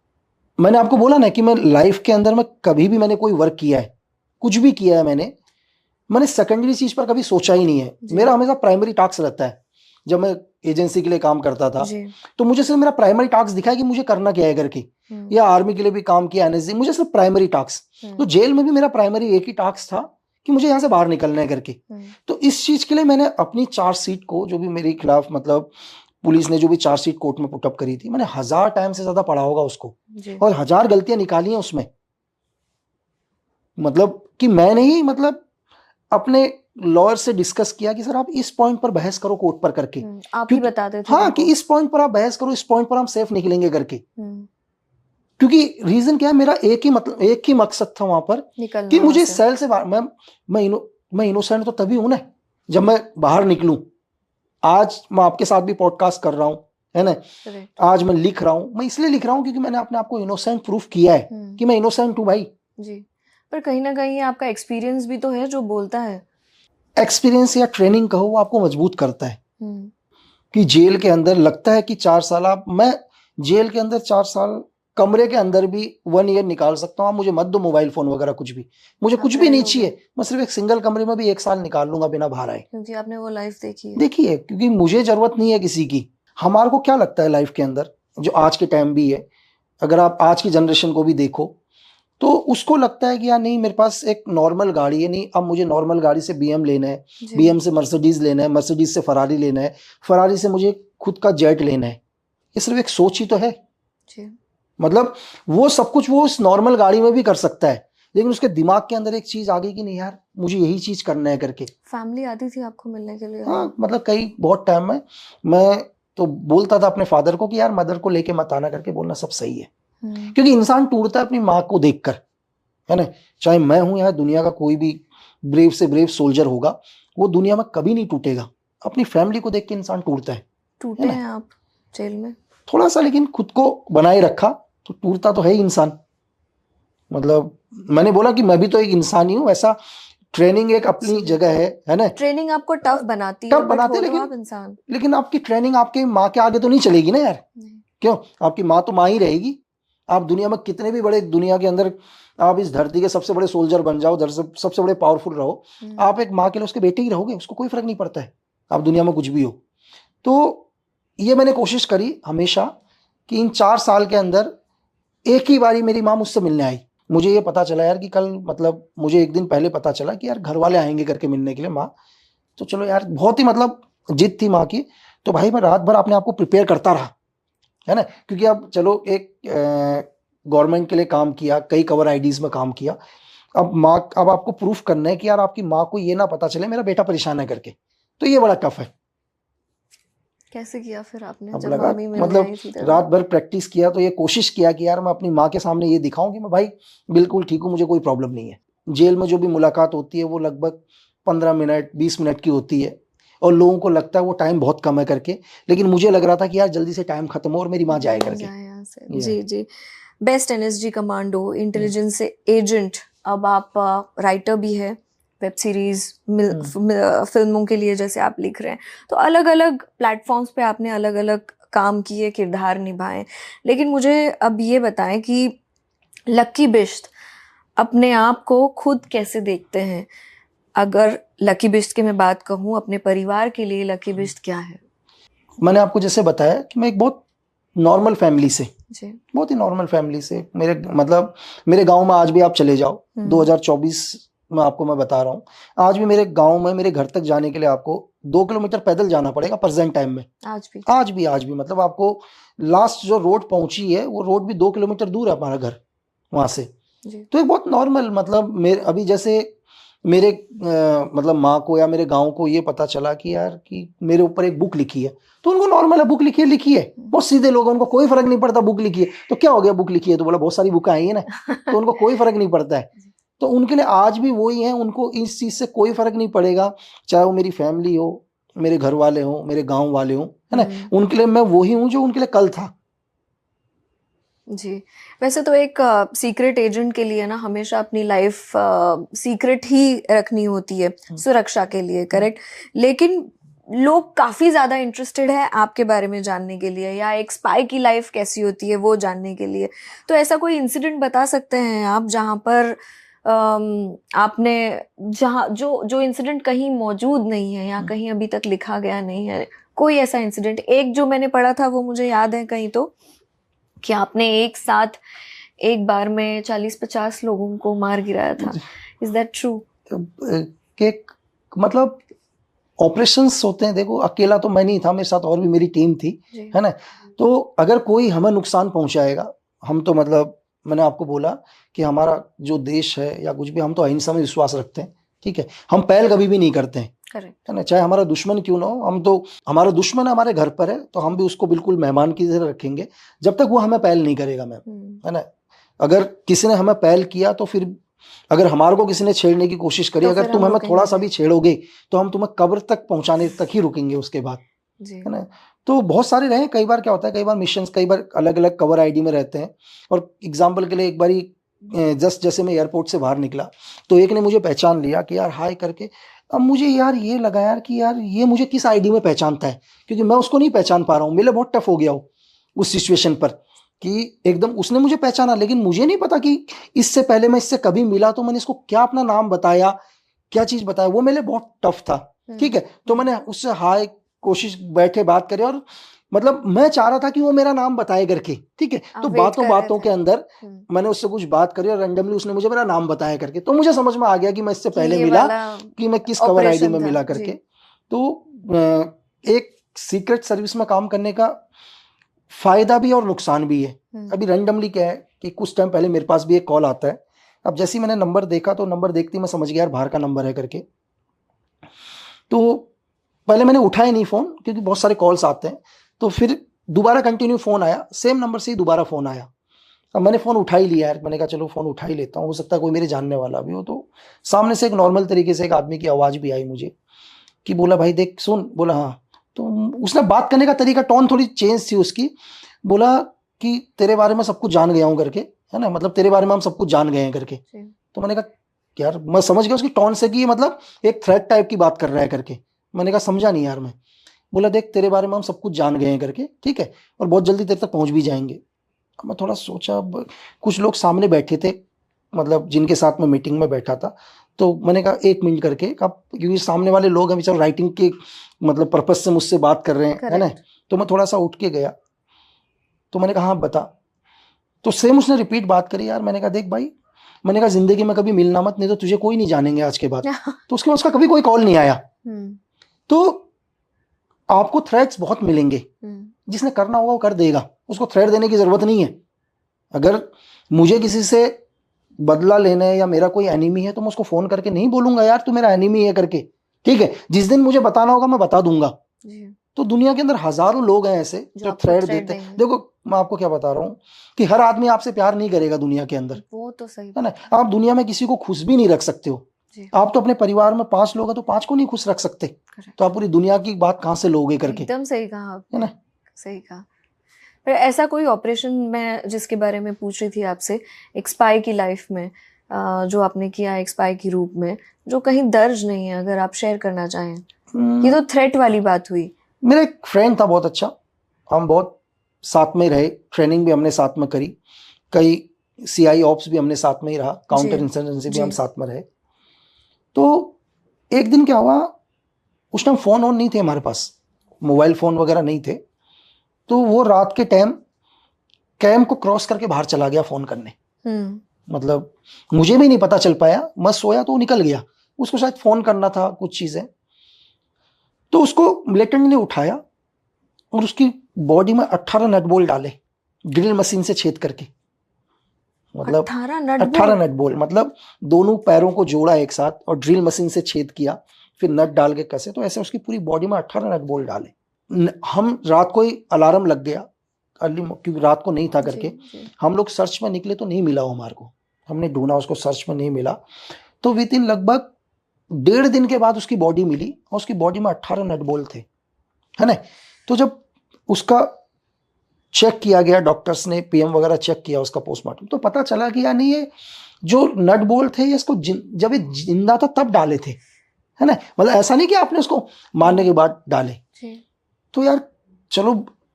मैंने आपको बोला ना कि मैं लाइफ के अंदर में कभी भी मैंने कोई वर्क किया है, कुछ भी किया है मैंने सेकेंडरी चीज पर कभी सोचा ही नहीं है। मेरा हमेशा प्राइमरी टास्क रहता है। जब मैं एजेंसी के लिए काम करता था तो मुझे सिर्फ मेरा प्राइमरी टास्क दिखा है कि मुझे करना क्या है करके, या आर्मी के लिए भी काम किया, एनएसजी, मुझे सिर्फ प्राइमरी टास्क। तो जेल में भी मेरा प्राइमरी एक ही टास्क था कि मुझे यहाँ से बाहर निकलना है करके। तो इस चीज के लिए मैंने अपनी चार्जशीट को, जो भी मेरे खिलाफ मतलब पुलिस ने जो भी चार्जशीट कोर्ट में पुटअप करी थी, मैंने 1000 टाइम से ज्यादा पढ़ा होगा उसको, और 1000 गलतियां निकाली हैं उसमें। मतलब कि मैंने ही मतलब अपने लॉयर से डिस्कस किया कि सर आप इस पॉइंट पर बहस करो कोर्ट पर करके, आप ही बताते थे। हाँ, कि इस पॉइंट पर आप बहस करो, इस पॉइंट पर हम सेफ निकलेंगे करके। क्योंकि रीजन क्या है, मेरा एक ही मकसद था वहां पर कि मुझे सेल से बाहर, मैं इनोसेंट तो तभी हूं ना जब मैं बाहर निकलूं। आज मैं आपके साथ भी पॉडकास्ट कर रहा हूं, है ना, आज मैं लिख रहा हूं, मैं इसलिए लिख रहा हूं क्योंकि मैंने अपने आप को इनोसेंट प्रूफ किया है कि मैं इनोसेंट हूं भाई। जी, पर कहीं ना कहीं आपका एक्सपीरियंस भी तो है जो बोलता है। एक्सपीरियंस या ट्रेनिंग कहो, वो आपको मजबूत करता है। कि जेल के अंदर लगता है कि 4 साल मैं जेल के अंदर 4 साल कमरे के अंदर भी 1 ईयर निकाल सकता हूँ। आप मुझे मत दो मोबाइल फोन वगैरह कुछ भी, मुझे कुछ भी नहीं चाहिए। मैं सिर्फ एक सिंगल कमरे में भी 1 साल निकाल लूंगा बिना बाहर आए, क्योंकि आपने वो लाइफ देखी है। क्योंकि मुझे जरूरत नहीं है किसी की। हमारे को क्या लगता है लाइफ के अंदर, जो आज के टाइम भी है, अगर आप आज की जनरेशन को भी देखो तो उसको लगता है कि यार नहीं, मेरे पास एक नॉर्मल गाड़ी है, नहीं अब मुझे नॉर्मल गाड़ी से BM लेना है, BM से मर्सिडीज लेना है, मर्सिडीज से फरारी लेना है, फरारी से मुझे खुद का जेट लेना है। ये सिर्फ एक सोच ही तो है। मतलब वो सब कुछ वो इस नॉर्मल गाड़ी में भी कर सकता है, लेकिन उसके दिमाग के अंदर एक चीज आ गई कि नहीं यार मुझे यही चीज करना है करके। फैमिली आती थी आपको मिलने के लिए? हाँ, मतलब बहुत टाइम में मैं तो बोलता था अपने फादर को कि यार मदर को लेके मत आना करके, बोलना सब सही है। क्योंकि इंसान टूटता है अपनी माँ को देखकर, है ना। चाहे मैं हूं या दुनिया का कोई भी ब्रेव से ब्रेव सोल्जर होगा, वो दुनिया में कभी नहीं टूटेगा। अपनी फैमिली को देख के इंसान टूटता है। टूटे हैं आप जेल में थोड़ा सा, लेकिन खुद को बनाए रखा तो टूटता तो है ही इंसान। मतलब मैंने बोला कि मैं भी तो एक इंसान ही हूँ। ऐसा ट्रेनिंग एक अपनी जगह है ना। ट्रेनिंग आपको टफ बनाती है, लेकिन आपकी ट्रेनिंग आपके माँ के आगे तो नहीं चलेगी ना यार। क्यों? आपकी माँ तो माँ ही रहेगी। आप दुनिया में कितने भी बड़े, दुनिया के अंदर आप इस धरती के सबसे बड़े सोल्जर बन जाओ, सबसे बड़े पावरफुल रहो, आप एक माँ के लिए उसके बेटे ही रहोगे, उसको कोई फर्क नहीं पड़ता है आप दुनिया में कुछ भी हो। तो ये मैंने कोशिश करी हमेशा कि इन 4 साल के अंदर एक ही बारी मेरी माँ मुझसे मिलने आई। मुझे ये पता चला यार कि कल मतलब मुझे एक दिन पहले पता चला कि यार घर वाले आएंगे करके मिलने के लिए माँ, तो चलो यार बहुत ही मतलब जिद थी माँ की, तो भाई मैं रात भर अपने आप को प्रिपेयर करता रहा, है ना, क्योंकि अब चलो एक गवर्नमेंट के लिए काम किया, कई कवर आईडीज में काम किया, अब आपको प्रूफ करना है कि यार आपकी माँ को ये ना पता चले मेरा बेटा परेशान है करके, तो ये बड़ा टफ है। कैसे किया फिर आपने? अब जब लगा मामी मिलने मतलब आई थी तब? रात भर प्रैक्टिस किया, तो ये कोशिश किया कि यार मैं अपनी माँ के सामने ये दिखाऊं कि मैं भाई बिल्कुल ठीक हूँ, मुझे कोई प्रॉब्लम नहीं है। जेल में जो भी मुलाकात होती है वो लगभग 15 मिनट 20 मिनट की होती है, और लोगों को लगता है वो टाइम बहुत कम है करके, लेकिन मुझे लग रहा था कि यार जल्दी से टाइम खत्म हो और मेरी माँ जाए करके। यहाँ से जी जी। Best NSG commando, intelligence agent, अब आप राइटर भी है, वेब सीरीज, फिल्मों के लिए जैसे आप लिख रहे हैं, तो अलग अलग प्लेटफॉर्म्स पे आपने अलग अलग काम किए, किरदार निभाए। लेकिन मुझे अब ये बताएं कि लक्की बिश्त अपने आप को खुद कैसे देखते हैं? अगर लकी बिश्त की मैं बात कहूँ अपने परिवार के लिए, लकी बिश्त क्या है? मैंने आपको जैसे बताया कि मैं एक बहुत नॉर्मल फैमिली से, जी, बहुत ही नॉर्मल फैमिली से, मेरे मतलब मेरे गांव में आज भी आप चले जाओ, 2024 में आपको मैं बता रहा हूँ, आज भी मेरे गांव में मेरे घर तक जाने के लिए आपको 2 किलोमीटर पैदल जाना पड़ेगा प्रेजेंट टाइम में। आज भी मतलब आपको लास्ट जो रोड पहुंची है वो रोड भी 2 किलोमीटर दूर है हमारा घर वहां से। तो एक बहुत नॉर्मल मतलब मेरे अभी जैसे मेरे मतलब माँ को या मेरे गांव को ये पता चला कि यार कि मेरे ऊपर एक बुक लिखी है, तो उनको नॉर्मल है, बुक लिखी है, बहुत सीधे लोग हैं, उनको कोई फर्क नहीं पड़ता बुक लिखी है तो क्या हो गया, बुक लिखी है तो बोला बहुत सारी बुक आई है ना, तो उनको कोई फर्क नहीं पड़ता है। तो उनके लिए आज भी वही है, उनको इस चीज से कोई फर्क नहीं पड़ेगा, चाहे वो मेरी फैमिली हो, मेरे घर वाले हो, मेरे गाँव वाले हो, है ना, उनके लिए मैं वही हूँ जो उनके लिए कल था। जी, वैसे तो एक सीक्रेट एजेंट के लिए ना हमेशा अपनी लाइफ सीक्रेट ही रखनी होती है सुरक्षा के लिए, करेक्ट? लेकिन लोग काफी ज्यादा इंटरेस्टेड है आपके बारे में जानने के लिए, या एक स्पाई की लाइफ कैसी होती है वो जानने के लिए। तो ऐसा कोई इंसिडेंट बता सकते हैं आप जहां पर आपने, जहां जो जो इंसिडेंट कहीं मौजूद नहीं है या कहीं अभी तक लिखा गया नहीं है, कोई ऐसा इंसिडेंट? एक जो मैंने पढ़ा था वो मुझे याद है कहीं, तो कि आपने एक साथ एक बार में 40-50 लोगों को मार गिराया था। Is that true? मतलब ऑपरेशंस होते हैं, देखो अकेला तो मैं नहीं था, मेरे साथ और भी मेरी टीम थी, है ना, तो अगर कोई हमें नुकसान पहुंचाएगा, हम तो मतलब मैंने आपको बोला कि हमारा जो देश है या कुछ भी, हम तो अहिंसा में विश्वास रखते हैं, ठीक है, हम पहल कभी भी नहीं करते हैं, है ना, चाहे हमारा दुश्मन क्यों ना हो, हम तो, हमारा दुश्मन हमारे घर पर है तो हम भी उसको बिल्कुल मेहमान की तरह रखेंगे जब तक वो हमें पहल नहीं करेगा मैम, है ना। अगर किसी ने हमें पहल किया तो फिर, अगर हमारे को किसी ने छेड़ने की कोशिश करी, तो अगर तुम हमें थोड़ा सा भी छेड़ोगे तो हम तुम्हें कब्र तक पहुंचाने तक ही रुकेंगे उसके बाद, है ना। तो बहुत सारे रहे, कई बार क्या होता है, कई बार मिशंस, कई बार अलग अलग कवर आईडी में रहते हैं, और एग्जाम्पल के लिए एक बारी जस्ट जैसे मैं एयरपोर्ट से बाहर निकला तो एक ने मुझे पहचान लिया कि यार हाय करके, अब मुझे यार ये लगा यार कि यार ये मुझे किस आईडी में पहचानता है, क्योंकि मैं उसको नहीं पहचान पा रहा हूँ, मेरे लिए बहुत टफ हो गया हो उस सिचुएशन पर कि एकदम उसने मुझे पहचाना, लेकिन मुझे नहीं पता कि इससे पहले मैं इससे कभी मिला तो मैंने इसको क्या अपना नाम बताया, क्या चीज बताया, वो मेरे लिए बहुत टफ था, ठीक है। तो मैंने उससे हाय कोशिश बैठे बात करी, और मतलब मैं चाह रहा था कि वो मेरा नाम बताए करके, ठीक है, तो बातों बातों के अंदर मैंने उससे कुछ बात करी और रैंडमली उसने मुझे मेरा नाम बताया करके, तो मुझे समझ में आ गया कि मैं इससे पहले मिला, कि मैं किस कवर आईडी में मिला करके। तो एक सीक्रेट सर्विस में काम करने का फायदा भी और नुकसान भी है। अभी रैंडमली क्या है कि कुछ टाइम पहले मेरे पास भी एक कॉल आता है, अब जैसे ही मैंने नंबर देखा तो नंबर देखते ही मैं समझ गया यार बाहर का नंबर है करके, तो पहले मैंने उठाया नहीं फोन क्योंकि बहुत सारे कॉल्स आते हैं, तो फिर दोबारा कंटिन्यू फोन आया, सेम नंबर से ही दोबारा फोन आया, अब मैंने फोन उठा ही लिया यार, मैंने कहा चलो फोन उठा ही लेता हूँ, हो सकता है कोई मेरे जानने वाला भी हो। तो सामने से एक नॉर्मल तरीके से एक आदमी की आवाज भी आई मुझे कि बोला भाई देख सुन, बोला हाँ, तो उसने बात करने का तरीका, टोन थोड़ी चेंज थी उसकी, बोला कि तेरे बारे में सब कुछ जान गया हूँ करके, है ना, मतलब तेरे बारे में हम सब कुछ जान गए हैं करके। तो मैंने कहा यार, मैं समझ गया उसकी टोन से कि मतलब एक थ्रेट टाइप की बात कर रहा है करके, मैंने कहा समझा नहीं यार मैं। बोला देख तेरे बारे में हम सब कुछ जान गए हैं करके, ठीक है, और बहुत जल्दी तेरे तक पहुंच भी जाएंगे। मैं थोड़ा सोचा, कुछ लोग सामने बैठे थे, मतलब जिनके साथ मैं मीटिंग में बैठा था, तो मैंने कहा 1 मिनट करके, क्योंकि सामने वाले लोग हैं बेचारे राइटिंग के मतलब पर्पज से मुझसे बात कर रहे हैं, है ना, तो मैं थोड़ा सा उठ के गया, तो मैंने कहा हाँ बता, तो सेम उसने रिपीट बात करी यार। मैंने कहा देख भाई, मैंने कहा जिंदगी में कभी मिलना मत, नहीं तो तुझे कोई नहीं जानेंगे आज के बाद। तो उसके बाद उसका कभी कोई कॉल नहीं आया। तो आपको थ्रेट्स बहुत मिलेंगे, जिसने करना होगा वो कर देगा, उसको थ्रेट देने की जरूरत नहीं है। अगर मुझे किसी से बदला लेना है या मेरा कोई एनिमी है तो मैं उसको फोन करके नहीं बोलूंगा यार तू मेरा एनिमी है करके, ठीक है। जिस दिन मुझे बताना होगा मैं बता दूंगा। तो दुनिया के अंदर हजारों लोग हैं ऐसे जो थ्रेट देते हैं। देखो मैं आपको क्या बता रहा हूँ कि हर आदमी आपसे प्यार नहीं करेगा दुनिया के अंदर, वो तो सही है ना। आप दुनिया में किसी को खुश भी नहीं रख सकते हो। आप तो अपने परिवार में 5 लोग हैं तो 5 को नहीं खुश रख सकते, तो आप पूरी दुनिया की बात कहाँ से लोगे करके। एकदम सही कहा है ना, सही कहा। पर ऐसा कोई ऑपरेशन मैं जिसके बारे में पूछ रही थी आपसे, एक स्पाई की लाइफ में जो आपने किया एक स्पाई के रूप में, जो कहीं दर्ज नहीं है, अगर आप शेयर करना चाहें। ये तो थ्रेट वाली बात हुई। मेरा एक फ्रेंड था बहुत अच्छा, हम बहुत साथ में रहे, ट्रेनिंग भी हमने साथ में करी, कई CI ऑप्स भी हमने साथ में ही रहा, काउंटर इंसर्जेंसी भी हम साथ में रहे। तो एक दिन क्या हुआ, उस टाइम फोन ऑन नहीं थे हमारे पास, मोबाइल फोन वगैरह नहीं थे। तो वो रात के टाइम कैम को क्रॉस करके बाहर चला गया फोन करने। मतलब मुझे भी नहीं पता चल पाया, मैं सोया तो वो निकल गया, उसको शायद फोन करना था कुछ चीजें। तो उसको मिलिटेंट ने उठाया और उसकी बॉडी में 18 नट बोल्ट डाले, ड्रिल मशीन से छेद करके। मतलब 18 नट बोल्ट, मतलब दोनों पैरों को जोड़ा एक साथ और ड्रिल मशीन से छेद किया, फिर नट डाल के कसे। तो ऐसे उसकी पूरी बॉडी में 18 नट बोल्ट डाले। हम रात को ही अलार्म लग गया अर्ली, क्योंकि रात को नहीं था करके हम लोग सर्च में निकले तो नहीं मिला वो हमारे को, हमने ढूंढा उसको, सर्च में नहीं मिला। तो विद इन लगभग 1.5 दिन के बाद उसकी बॉडी मिली और उसकी बॉडी में 18 नट बोल्ट थे, है ना। तो जब उसका चेक किया गया, डॉक्टर्स ने PM वगैरह चेक किया उसका पोस्टमार्टम, तो पता चला कि यार नहीं, ये जो नट बोल्ट थे ये इसको जब ये जिंदा था तब डाले थे, है ना। मतलब ऐसा नहीं कि आपने उसको मारने के बाद डाले। तो यार चलो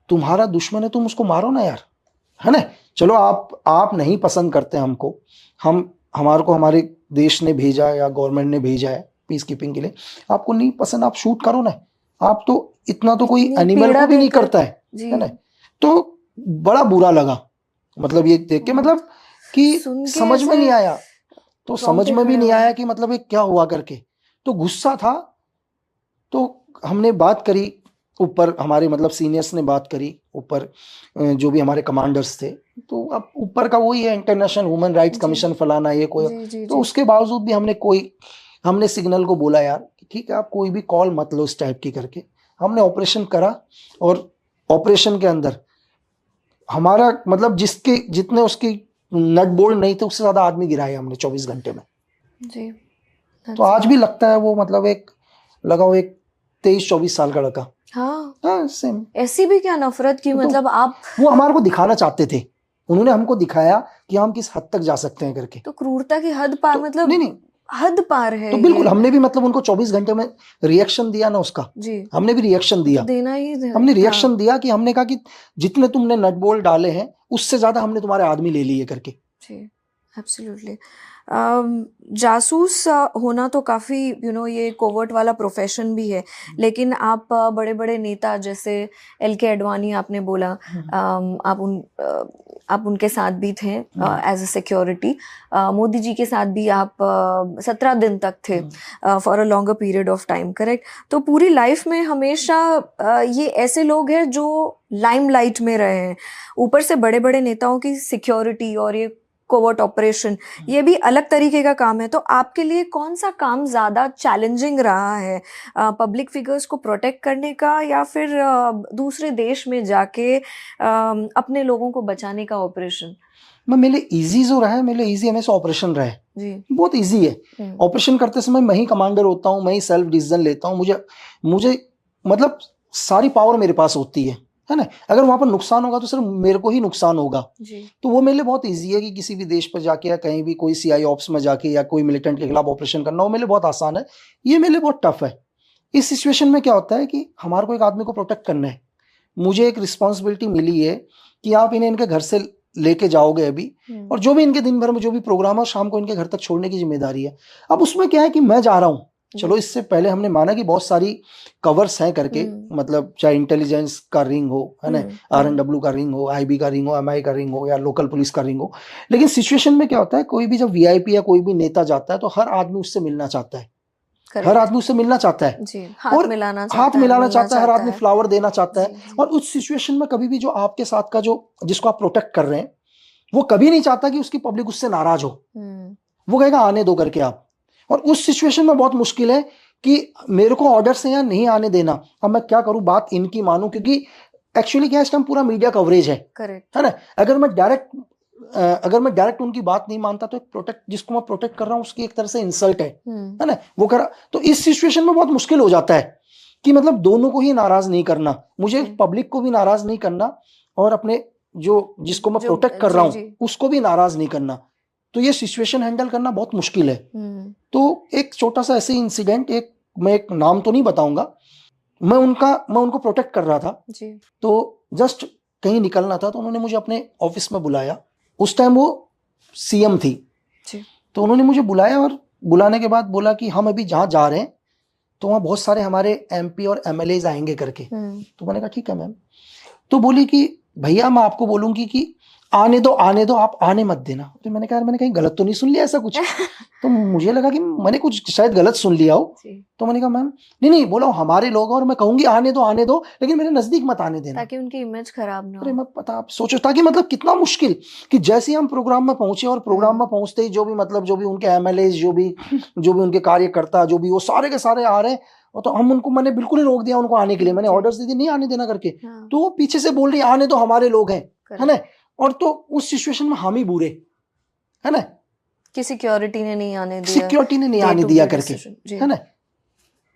तुम्हारा दुश्मन है, तुम उसको मारो ना यार, है ना। चलो आप नहीं पसंद करते हमको, हमारे को हमारे देश ने भेजा या गवर्नमेंट ने भेजा है पीस कीपिंग के लिए, आपको नहीं पसंद आप शूट करो ना। आप तो इतना तो कोई एनिमल को भी नहीं करता है ना। तो बड़ा बुरा लगा, मतलब ये देख के, मतलब कि समझ में नहीं आया, तो समझ में भी नहीं आया कि मतलब ये क्या हुआ करके। तो गुस्सा था, तो हमने बात करी ऊपर, हमारे मतलब सीनियर्स ने बात करी ऊपर, जो भी हमारे कमांडर्स थे। तो अब ऊपर का वही है, इंटरनेशनल ह्यूमन राइट्स कमीशन फलाना ये कोई। तो उसके बावजूद भी हमने सिग्नल को बोला यार ठीक है आप कोई भी कॉल मत लो इस टाइप की करके। हमने ऑपरेशन करा और ऑपरेशन के अंदर हमारा मतलब जितने उसकी नट बोल्ट नहीं थे उससे ज्यादा आदमी गिराए हमने 24 घंटे में जी। तो आज भी लगता है वो, मतलब एक 23-24 साल का लड़का। हाँ सेम। ऐसी भी क्या नफरत की, मतलब तो आप, वो हमारे को दिखाना चाहते थे, उन्होंने हमको दिखाया कि हम किस हद तक जा सकते हैं करके। तो क्रूरता की हद पार, मतलब नहीं हद पार है। तो बिल्कुल हमने भी मतलब उनको 24 घंटे में रिएक्शन दिया ना उसका जी, हमने भी रिएक्शन दिया, देना ही हमने रिएक्शन दिया कि हमने कहा कि जितने तुमने नट बोल्ट डाले हैं उससे ज्यादा हमने तुम्हारे आदमी ले लिए करके जी। एब्सोल्युटली। जासूस होना तो काफ़ी ये कोवर्ट वाला प्रोफेशन भी है, लेकिन आप बड़े बड़े नेता जैसे LK अडवाणी आपने बोला, आप उनके साथ भी थे as a security. Modi ji के साथ भी आप 17 दिन तक थे for a longer period of time, correct. तो पूरी लाइफ में हमेशा ये ऐसे लोग हैं जो लाइमलाइट में रहे हैं, ऊपर से बड़े बड़े नेताओं की सिक्योरिटी और ये कोवर्ट ऑपरेशन, ये भी अलग तरीके का काम है। तो आपके लिए कौन सा काम ज़्यादा चैलेंजिंग रहा है, पब्लिक फिगर्स को प्रोटेक्ट करने का या फिर दूसरे देश में जाके अपने लोगों को बचाने का ऑपरेशन? मेरे लिए इजी जो रहा है, मेरे लिए इजी हमेशा ऑपरेशन रहा है जी। बहुत इजी है। ऑपरेशन करते समय मैं ही कमांडर होता हूँ, मैं ही सेल्फ डिसीजन लेता हूँ, मुझे मतलब सारी पावर मेरे पास होती है ना। अगर वहां पर नुकसान होगा तो सिर्फ मेरे को ही नुकसान होगा जी। तो वो मेरे लिए बहुत इजी है कि किसी भी देश पर जाके या कहीं भी कोई CI ऑप्स में जाके या कोई मिलिटेंट के खिलाफ ऑपरेशन करना, वो मेरे लिए बहुत आसान है। ये मेरे लिए बहुत टफ है। इस सिचुएशन में क्या होता है कि हमारे को एक आदमी को प्रोटेक्ट करना है, मुझे एक रिस्पॉन्सिबिलिटी मिली है कि आप इन्हें इनके घर से लेके जाओगे अभी, और जो भी इनके दिन भर में जो भी प्रोग्राम है शाम को इनके घर तक छोड़ने की जिम्मेदारी है। अब उसमें क्या है कि मैं जा रहा हूँ, चलो इससे पहले हमने माना कि बहुत सारी कवर्स हैं करके, मतलब चाहे इंटेलिजेंस का रिंग हो, है ना, RNW का रिंग हो, IB का रिंग हो, MI का रिंग हो, या लोकल पुलिस का रिंग हो। लेकिन सिचुएशन में क्या होता है, कोई भी जब VIP या कोई भी नेता जाता है तो हर आदमी उससे मिलना चाहता है, हर आदमी उससे मिलना चाहता है जी, और हाथ मिलाना चाहता है, हर आदमी फ्लावर देना चाहता है। और उस सिचुएशन में कभी भी जो आपके साथ का जो जिसको आप प्रोटेक्ट कर रहे हैं वो कभी नहीं चाहता कि उसकी पब्लिक उससे नाराज हो, वो कहेगा आने दो करके आप। और उस सिचुएशन में बहुत मुश्किल है कि मेरे को ऑर्डर से यहाँ नहीं आने देना, अब मैं क्या करूं, बात इनकी मानूं, क्योंकि एक्चुअली क्या है, इस टाइम पूरा मीडिया कवरेज है, है ना। अगर मैं डायरेक्ट उनकी बात नहीं मानता तो एक प्रोटेक्ट जिसको मैं प्रोटेक्ट कर रहा हूं उसकी एक तरह से इंसल्ट है ना, वो कर। तो इस सिचुएशन में बहुत मुश्किल हो जाता है कि मतलब दोनों को ही नाराज नहीं करना, मुझे पब्लिक को भी नाराज नहीं करना और अपने जिसको मैं प्रोटेक्ट कर रहा हूं उसको भी नाराज नहीं करना। तो ये सिचुएशन हैंडल करना बहुत मुश्किल है। तो एक छोटा सा ऐसे इंसिडेंट, मैं एक नाम तो नहीं बताऊंगा, मैं उनको प्रोटेक्ट कर रहा था जी। तो जस्ट कहीं निकलना था तो उन्होंने मुझे अपने ऑफिस में बुलाया, उस टाइम वो CM थी जी। तो उन्होंने मुझे बुलाया और बुलाने के बाद बोला कि हम अभी जहाँ जा रहे हैं तो वहाँ बहुत सारे हमारे MP और MLAs आएंगे करके। तो मैंने कहा ठीक है मैम। तो बोली कि भैया मैं आपको बोलूंगी कि आने दो आप आने मत देना। तो मैंने कहा मैंने कहीं गलत तो नहीं सुन लिया ऐसा कुछ तो मुझे लगा कि मैंने कुछ शायद गलत सुन लिया हो। तो मैंने कहा मैम नहीं बोला हमारे लोग और मैं कहूंगी आने दो लेकिन मेरे नजदीक मत आने देना ताकि उनकी इमेज खराब ना हो। अरे मैं पता आप सोचो ताकि मतलब कितना मुश्किल कि जैसे हम प्रोग्राम में पहुंचे और प्रोग्राम में पहुंचते ही जो भी उनके MLAs जो भी उनके कार्यकर्ता जो भी वो सारे के सारे आ रहे हैं, तो हम उनको मैंने बिल्कुल ही रोक दिया उनको आने के लिए, मैंने ऑर्डर्स दे दिए नहीं आने देना करके। तो वो पीछे से बोल रही आने दो हमारे लोग हैं, है ना। और तो उस सिचुएशन में हम ही बुरे, है ना, कि सिक्योरिटी ने नहीं आने दिया करके, है ना।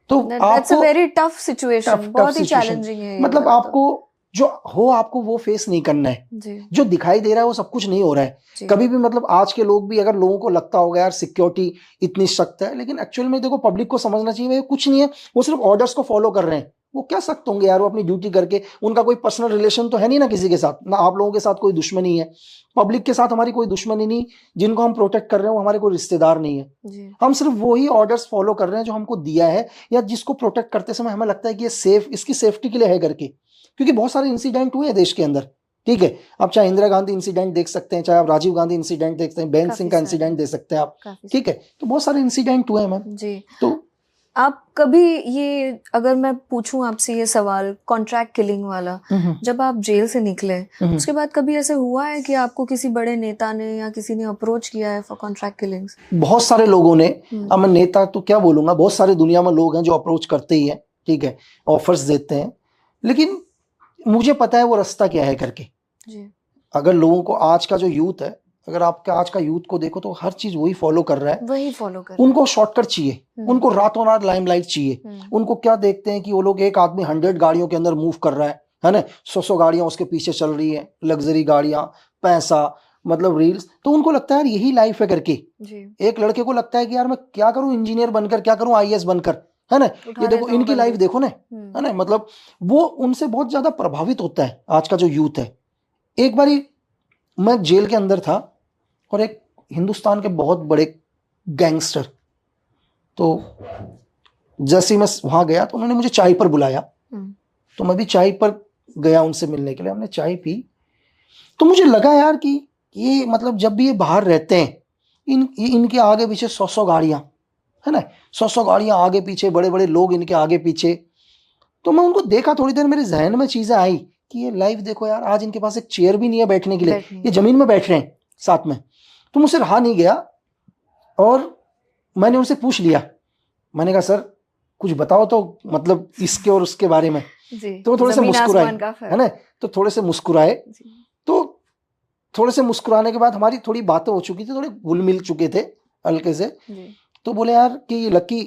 तो आपको वेरी टफ सिचुएशन, बहुत ही चैलेंजिंग है। मतलब आपको जो हो आपको वो फेस नहीं करना है, जो दिखाई दे रहा है वो सब कुछ नहीं हो रहा है कभी भी। मतलब आज के लोग भी अगर लोगों को लगता होगा यार सिक्योरिटी इतनी सख्त है, लेकिन एक्चुअल में देखो पब्लिक को समझना चाहिए कुछ नहीं है, वो सिर्फ ऑर्डर्स को फॉलो कर रहे हैं। वो क्या सख्त होंगे यार, वो अपनी ड्यूटी करके, उनका कोई पर्सनल रिलेशन तो है नहीं ना किसी के साथ, ना आप लोगों के साथ कोई दुश्मनी है, पब्लिक के साथ हमारी कोई दुश्मनी नहीं, जिनको हम प्रोटेक्ट कर रहे हैं वो हमारे कोई रिश्तेदार नहीं है। हम सिर्फ वही ऑर्डर्स फॉलो कर रहे हैं जो हमको दिया है या जिसको प्रोटेक्ट करते समय हमें लगता है कि ये सेफ, इसकी सेफ्टी के लिए है करके। क्योंकि बहुत सारे इंसिडेंट हुए हैं देश के अंदर, ठीक है। आप चाहे इंदिरा गांधी इंसिडेंट देख सकते हैं, चाहे आप राजीव गांधी इंसिडेंट देख सकते हैं, बेन सिंह का इंसिडेंट देख सकते हैं आप, ठीक है। तो बहुत सारे इंसिडेंट हुए हैं मैम जी। तो आप कभी ये, अगर मैं पूछूं आपसे ये सवाल कॉन्ट्रैक्ट किलिंग वाला, जब आप जेल से निकले उसके बाद कभी ऐसे हुआ है कि आपको किसी बड़े नेता ने या किसी ने अप्रोच किया है फॉर कॉन्ट्रैक्ट किलिंग्स? बहुत सारे लोगों ने, अब मैं नेता तो क्या बोलूंगा, बहुत सारे दुनिया में लोग हैं जो अप्रोच करते ही हैं, ठीक है, ऑफर्स देते हैं, लेकिन मुझे पता है वो रास्ता क्या है करके जी। अगर लोगों को, आज का जो यूथ है, अगर आपका आज का यूथ को देखो तो हर चीज वही फॉलो कर रहा है, उनको शॉर्टकट चाहिए, उनको रातों रात लाइमलाइट चाहिए। उनको क्या देखते हैं कि वो लोग एक आदमी 100 गाड़ियों के अंदर मूव कर रहा है ना, 100 गाड़ियां उसके पीछे चल रही है, लग्जरी गाड़ियां, पैसा, मतलब रील्स, तो उनको लगता है यार यही लाइफ है करके जी। एक लड़के को लगता है कि यार मैं क्या करूं, इंजीनियर बनकर क्या करूं, IAS बनकर, है ना, ये देखो इनकी लाइफ देखो ना, है ना। मतलब वो उनसे बहुत ज्यादा प्रभावित होता है आज का जो यूथ है। एक बारी मैं जेल के अंदर था और एक हिंदुस्तान के बहुत बड़े गैंगस्टर, तो जैसे मैं वहां गया तो उन्होंने मुझे चाय पर बुलाया, तो मैं भी चाय पर गया उनसे मिलने के लिए। हमने चाय पी तो मुझे लगा यार कि ये मतलब जब भी ये बाहर रहते हैं इनके आगे पीछे 100 गाड़ियां, है ना, 100 गाड़ियां आगे पीछे, बड़े बड़े लोग इनके आगे पीछे। तो मैं उनको देखा, थोड़ी देर मेरे जहन में चीजें आई कि ये लाइफ देखो यार, आज इनके पास एक चेयर भी नहीं है बैठने के लिए, ये जमीन में बैठ रहे हैं साथ में। तो मुझसे रहा नहीं गया और मैंने उनसे पूछ लिया, मैंने कहा सर कुछ बताओ तो मतलब इसके और उसके बारे में। तो थोड़े से मुस्कुराए, है ना, तो थोड़े से मुस्कुराए। तो थोड़े से मुस्कुराने के बाद हमारी थोड़ी बातें हो चुकी थी, थोड़े घुल मिल चुके थे हल्के से। तो बोले यार कि लकी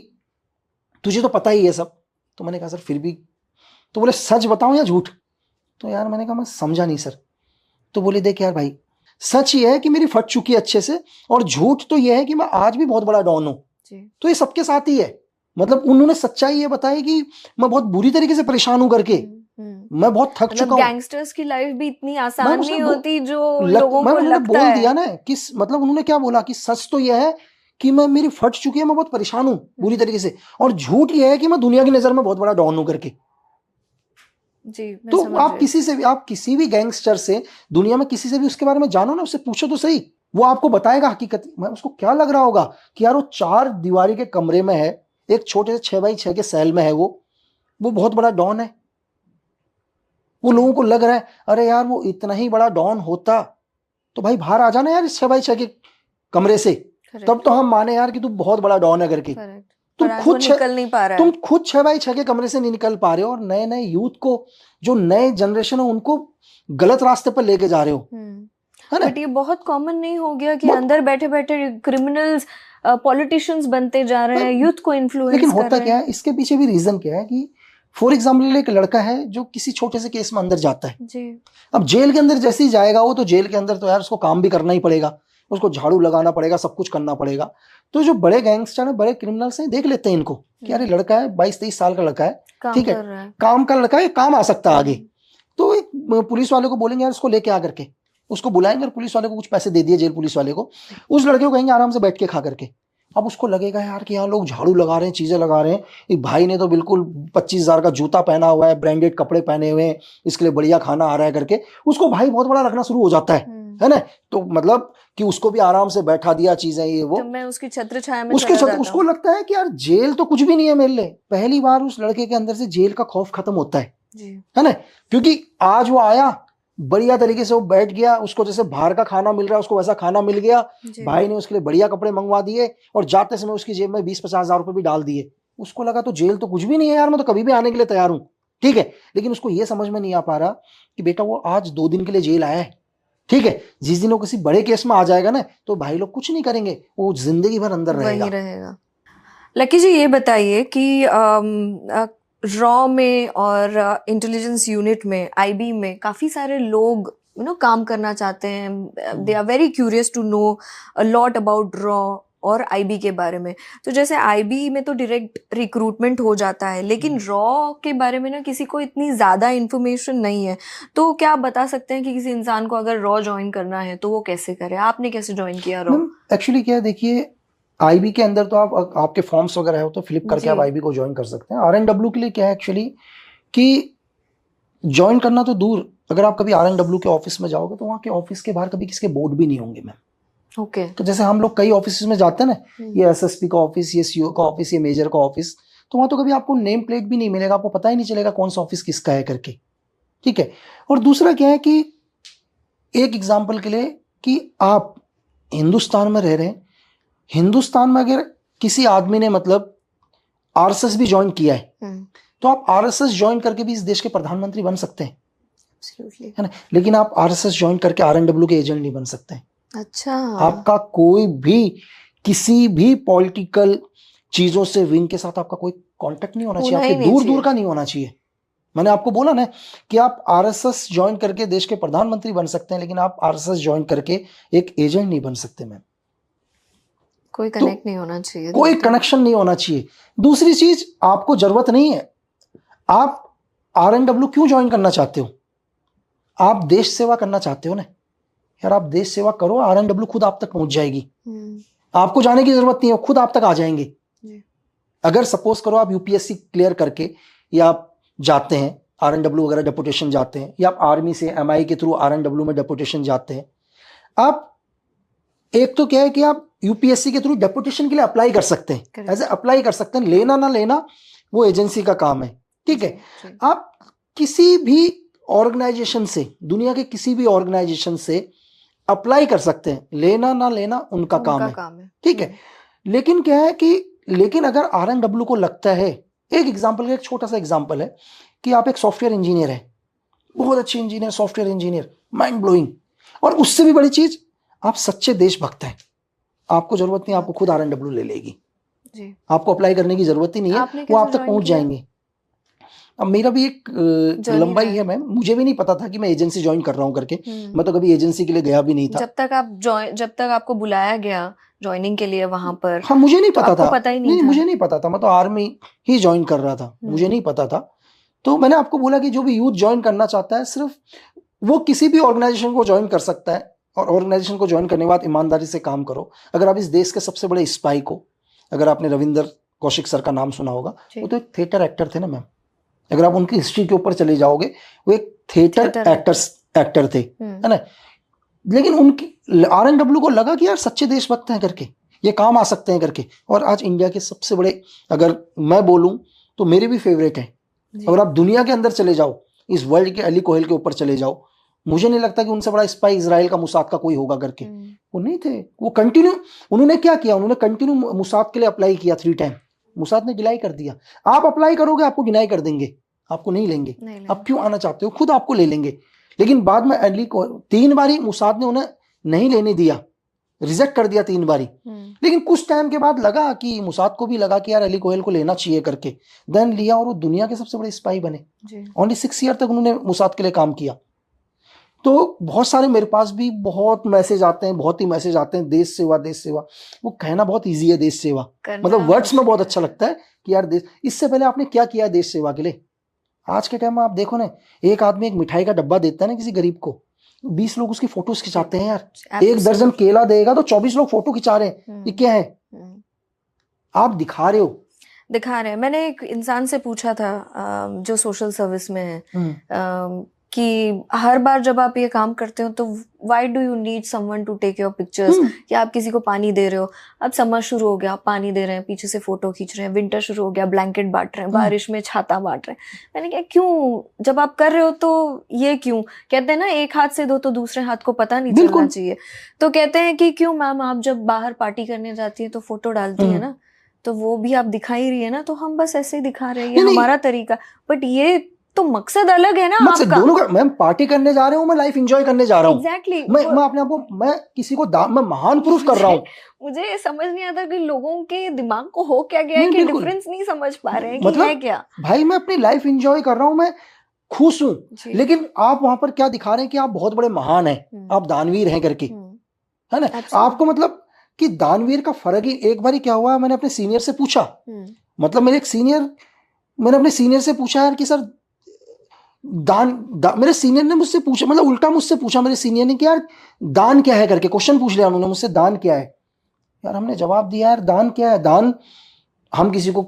तुझे तो पता ही है सब। तो मैंने कहा सर फिर भी। तो बोले सच बताऊं या झूठ? तो यार मैंने कहा मैं समझा नहीं सर। तो बोले देख यार भाई, सच ये है कि मेरी फट चुकी है अच्छे से, और झूठ तो ये है कि मैं आज भी बहुत बड़ा डॉन हूं। तो ये सबके साथ ही है। मतलब उन्होंने सच्चाई ये बताई कि मैं बहुत बुरी तरीके से परेशान हूं करके, मैं बहुत थक चुका हूं। गैंगस्टर्स की लाइफ भी इतनी आसान नहीं होती जो लोगों को लगता है। बोल दिया ना कि मतलब उन्होंने क्या बोला कि सच तो यह है कि मैं मेरी फट चुकी है, मैं बहुत परेशान हूं बुरी तरीके से, और झूठ ये है कि मैं दुनिया की नजर में बहुत बड़ा डॉन हूं करके। जी, तो आप किसी भी गैंगस्टर से दुनिया में किसी से भी उसके बारे में जानो ना, उससे पूछो तो सही, वो आपको बताएगा हकीकत। उसको क्या लग रहा होगा कि यार वो 4 दीवारी के कमरे में है, एक छोटे से 6x6 के सेल में है, वो बहुत बड़ा डॉन है। वो लोगों को लग रहा है अरे यार वो इतना ही बड़ा डॉन होता तो भाई बाहर आ जाना यार इस 6x6 के कमरे से, तब तो हम माने यार कि तू बहुत बड़ा डॉन है करके। तुम खुद निकल नहीं पा रहा है, तुम खुद 6x6 के कमरे से नहीं निकल पा रहे हो, और नए नए यूथ को, जो नए जनरेशन है उनको गलत रास्ते पर लेके जा रहे हो, है ना। बट ये बहुत कॉमन नहीं हो गया कि अंदर बैठे बैठे क्रिमिनल्स पॉलिटिशियंस बनते जा रहे हैं, यूथ को इन्फ्लुएंस कर रहे हैं। लेकिन होता क्या है, इसके पीछे भी रीजन क्या है कि फॉर एग्जाम्पल एक लड़का है जो किसी छोटे से केस में अंदर जाता है जी, अब जेल के अंदर जैसे ही जाएगा वो, तो जेल के अंदर तो यार उसको काम भी करना ही पड़ेगा, उसको झाड़ू लगाना पड़ेगा, सब कुछ करना पड़ेगा। तो जो बड़े गैंगस्टर है, बड़े क्रिमिनल्स हैं, देख लेते हैं इनको कि यार लड़का है 22-23 साल का लड़का है, ठीक है, काम का लड़का है, काम आ सकता है आगे। तो एक पुलिस वाले को बोलेंगे यार इसको लेके आ करके, उसको बुलाएंगे और पुलिस वाले को कुछ पैसे दे दिए जेल पुलिस वाले को, उस लड़के को कहेंगे आराम से बैठ के खा करके। अब उसको लगेगा यार कि यहाँ लोग झाड़ू लगा रहे हैं, चीजें लगा रहे हैं, एक भाई ने तो बिल्कुल 25,000 का जूता पहना हुआ है, ब्रांडेड कपड़े पहने हुए हैं, इसके लिए बढ़िया खाना आ रहा है करके, उसको भाई बहुत बड़ा लगना शुरू हो जाता है ना। तो मतलब कि उसको भी आराम से बैठा दिया चीजें, ये वो, तो मैं उसकी छत्र छाया में उसको लगता है कि यार जेल तो कुछ भी नहीं है मेरे लिए। पहली बार उस लड़के के अंदर से जेल का खौफ खत्म होता है ना, क्योंकि आज वो आया बढ़िया तरीके से, वो बैठ गया, उसको जैसे बाहर का खाना मिल रहा है उसको वैसा खाना मिल गया, भाई ने उसके लिए बढ़िया कपड़े मंगवा दिए, और जाते समय उसकी जेब में 20-50 हजार रुपए भी डाल दिए। उसको लगा तो जेल तो कुछ भी नहीं है यार, मैं तो कभी भी आने के लिए तैयार हूं, ठीक है। लेकिन उसको ये समझ में नहीं आ पा रहा कि बेटा वो आज 2 दिन के लिए जेल आया है, ठीक है, जिस दिन वो किसी बड़े केस में आ जाएगा ना, तो भाई लोग कुछ नहीं करेंगे, वो जिंदगी भर अंदर रहेगा। लकी जी ये बताइए कि रॉ में और इंटेलिजेंस यूनिट में, आईबी में काफी सारे लोग काम करना चाहते हैं, they are very curious to know a lot about रॉ और आईबी के बारे में। तो जैसे आईबी में तो डायरेक्ट रिक्रूटमेंट हो जाता है, लेकिन रॉ के बारे में ना किसी को इतनी ज़्यादा इन्फॉर्मेशन नहीं है। तो क्या आप बता सकते हैं कि किसी इंसान को अगर रॉ ज्वाइन करना है तो वो कैसे करे? आपने कैसे ज्वाइन किया रॉ? एक्चुअली क्या है, देखिए आईबी के अंदर तो आपके फॉर्म्स वगैरह हो तो फ्लिप करके आप आईबी को ज्वाइन कर सकते हैं। आरएनडब्ल्यू के लिए क्या है एक्चुअली कि ज्वाइन करना तो दूर, अगर आप कभी आरएनडब्ल्यू के ऑफिस में जाओगे तो वहाँ के ऑफिस के बाहर कभी किसके बोर्ड भी नहीं होंगे मैम। ओके। तो जैसे हम लोग कई ऑफिस में जाते हैं ना, ये एसएसपी का ऑफिस, ये सीओ का ऑफिस, ये मेजर का ऑफिस, तो वहाँ तो कभी आपको नेम प्लेट भी नहीं मिलेगा, आपको पता ही नहीं चलेगा कौन सा ऑफिस किसका है करके, ठीक है। और दूसरा क्या है कि एक एग्जाम्पल के लिए कि आप हिंदुस्तान में रह रहे हैं, हिंदुस्तान में अगर किसी आदमी ने मतलब आरएसएस भी ज्वाइन किया है तो आप आरएसएस ज्वाइन करके भी इस देश के प्रधानमंत्री बन सकते हैं, है ना। लेकिन आप आरएसएस ज्वाइन करके आरएनडब्ल्यू के एजेंट नहीं बन सकते। अच्छा। आपका कोई भी किसी भी पॉलिटिकल चीजों से विंग के साथ आपका कोई कांटेक्ट नहीं होना चाहिए, आपके दूर दूर का नहीं होना चाहिए। मैंने आपको बोला ना कि आप आरएसएस ज्वाइन करके देश के प्रधानमंत्री बन सकते हैं, लेकिन आप आरएसएस ज्वाइन करके एक एजेंट नहीं बन सकते मैम। कोई कनेक्ट नहीं होना चाहिए, कोई कनेक्शन नहीं होना चाहिए। दूसरी चीज, आपको जरूरत नहीं है, आप आरएनडब्ल्यू क्यों ज्वाइन करना चाहते हो? आप देश सेवा करना चाहते हो ना यार, आप देश सेवा करो, आरएनडब्ल्यू खुद आप तक पहुंच जाएगी, आपको जाने की जरूरत नहीं है, खुद आप तक आ जाएंगे। अगर सपोज करो आप यूपीएससी क्लियर करके या आप जाते हैं आरएनडब्ल्यू वगैरह डेपुटेशन जाते हैं, या आप आर्मी से एमआई के थ्रू आरएनडब्ल्यू में डेपुटेशन जाते हैं, आप एक तो क्या है कि आप यूपीएससी के थ्रू डेपुटेशन के लिए अप्लाई कर सकते हैं, ऐसे अप्लाई कर सकते हैं, लेना ना लेना वो एजेंसी का काम है, ठीक है। आप किसी भी ऑर्गेनाइजेशन से, दुनिया के किसी भी ऑर्गेनाइजेशन से अप्लाई कर सकते हैं, लेना ना लेना उनका काम है, ठीक है। लेकिन क्या है कि लेकिन अगर आरएनडब्ल्यू को लगता है, एक एग्जांपल, एक छोटा सा एग्जांपल है कि आप एक सॉफ्टवेयर इंजीनियर है, बहुत अच्छे engineer, software engineer, mind blowing, और उससे भी बड़ी चीज आप सच्चे देशभक्त हैं, आपको जरूरत नहीं, आपको खुद आरएनडब्ल्यू ले लेगी जी। आपको अप्लाई करने की जरूरत ही नहीं है, वो आप तक पहुंच जाएंगे। अब मेरा भी एक लंबाई है मैम, मुझे भी नहीं पता था कि मैं एजेंसी ज्वाइन कर रहा हूँ करके, मैं तो कभी एजेंसी के लिए गया भी नहीं था। जब तक आपको बुलाया गया ज्वाइनिंग के लिए वहां पर, हाँ मुझे नहीं पता था, पता ही नहीं था। मुझे नहीं पता था, मैं तो आर्मी ही ज्वाइन कर रहा था, मुझे नहीं पता था। तो मैंने आपको बोला कि जो भी यूथ ज्वाइन करना चाहता है, सिर्फ वो किसी भी ऑर्गेनाइजेशन को ज्वाइन कर सकता है, और ऑर्गेनाइजेशन को ज्वाइन करने के बाद ईमानदारी से काम करो। अगर आप इस देश के सबसे बड़े स्पाई को, अगर आपने रविंद्र कौशिक सर का नाम सुना होगा, वो तो एक थिएटर एक्टर थे ना मैम। अगर आप उनकी हिस्ट्री के ऊपर चले जाओगे, वो एक थिएटर एक्टर थे, है ना। लेकिन उनकी RNW को लगा कि यार सच्चे देशभक्त हैं करके, ये काम आ सकते हैं करके, और आज इंडिया के सबसे बड़े, अगर मैं बोलूं तो मेरे भी फेवरेट हैं। अगर आप दुनिया के अंदर चले जाओ, इस वर्ल्ड के अली कोहेल के ऊपर चले जाओ, मुझे नहीं लगता कि उनसे बड़ा स्पाई इजराइल का मुसाद का कोई होगा करके। वो नहीं थे, वो कंटिन्यू, उन्होंने क्या किया, उन्होंने कंटिन्यू मुसाद के लिए अप्लाई किया 3 टाइम, मुसाद ने डिनाई कर दिया। आप अप्लाई करोगे, आपको डिनाई कर देंगे, आपको नहीं लेंगे। आप क्यों आना चाहते हो, खुद आपको ले लेंगे। लेकिन बाद में अली को 3 बारी मुसाद ने उन्हें नहीं लेने दिया, रिजेक्ट कर दिया 3 बारी। लेकिन कुछ टाइम के बाद लगा कि मुसाद को भी लगा कि यार अली कोहेल को लेना चाहिए करके, देन लिया, और वो दुनिया के सबसे बड़े स्पाई बने। ओनली 6 ईयर तक उन्होंने मुसाद के लिए काम किया। तो बहुत सारे मेरे पास भी बहुत मैसेज आते हैं, बहुत ही मैसेज आते हैं, देश सेवा देश सेवा। वो कहना बहुत ईजी है, देश सेवा मतलब वर्ड्स में बहुत अच्छा लगता है कि यार देश। इससे पहले आपने क्या किया देश सेवा के लिए? आज के टाइम में आप देखो ना, एक आदमी एक मिठाई का डब्बा देता है ना किसी गरीब को, 20 लोग उसकी फोटोज खिंचाते हैं यार। 1 दर्जन केला देगा तो 24 लोग फोटो खिंचा रहे हैं। ये क्या है? आप दिखा रहे हो। मैंने एक इंसान से पूछा था जो सोशल सर्विस में है कि हर बार जब आप ये काम करते हो तो why do you need someone to take your pictures, कि आप किसी को पानी दे रहे हो, अब समर शुरू हो गया, आप पानी दे रहे हैं, पीछे से फोटो खींच रहे हैं, विंटर शुरू हो गया, ब्लैंकेट बांट रहे हैं, बारिश में छाता बांट रहे हैं। मैंने कहा क्यों, जब आप कर रहे हो तो ये क्यों? कहते हैं ना, एक हाथ से दो तो दूसरे हाथ को पता नहीं चलना चाहिए। तो कहते हैं कि क्यों मैम, आप जब बाहर पार्टी करने जाती है तो फोटो डालती है ना, तो वो भी आप दिखा ही रही है ना, तो हम बस ऐसे ही दिखा रहे हैं, हमारा तरीका। बट ये तो मकसद अलग है ना आपका। दोनों का, मैं पार्टी करने जा रहा हूँ, मैं लाइफ एंजॉय करने जा रहा हूँ। Exactly. मैं अपने आप को, मैं किसी को मैं महान प्रूफ कर रहा हूँ। मुझे समझ नहीं आता कि लोगों के दिमाग को हो क्या गया है कि डिफरेंस नहीं समझ पा रहे हैं कि है क्या। भाई मैं अपनी लाइफ एंजॉय कर रहा हूँ, मैं खुश हूँ, लेकिन आप वहां पर क्या दिखा रहे हैं कि आप बहुत बड़े महान हैं, आप दानवीर हैं करके, है ना। आपको मतलब कि दानवीर का फर्क ही। एक बार क्या हुआ, मैंने अपने सीनियर से पूछा, मतलब मैंने अपने सीनियर से पूछा यार कि सर मेरे सीनियर ने मुझसे पूछा, मतलब उल्टा मुझसे पूछा मेरे सीनियर ने कि यार दान क्या है करके, क्वेश्चन पूछ लिया उन्होंने मुझसे, दान क्या है। यार हमने जवाब दिया यार दान क्या है, दान हम किसी को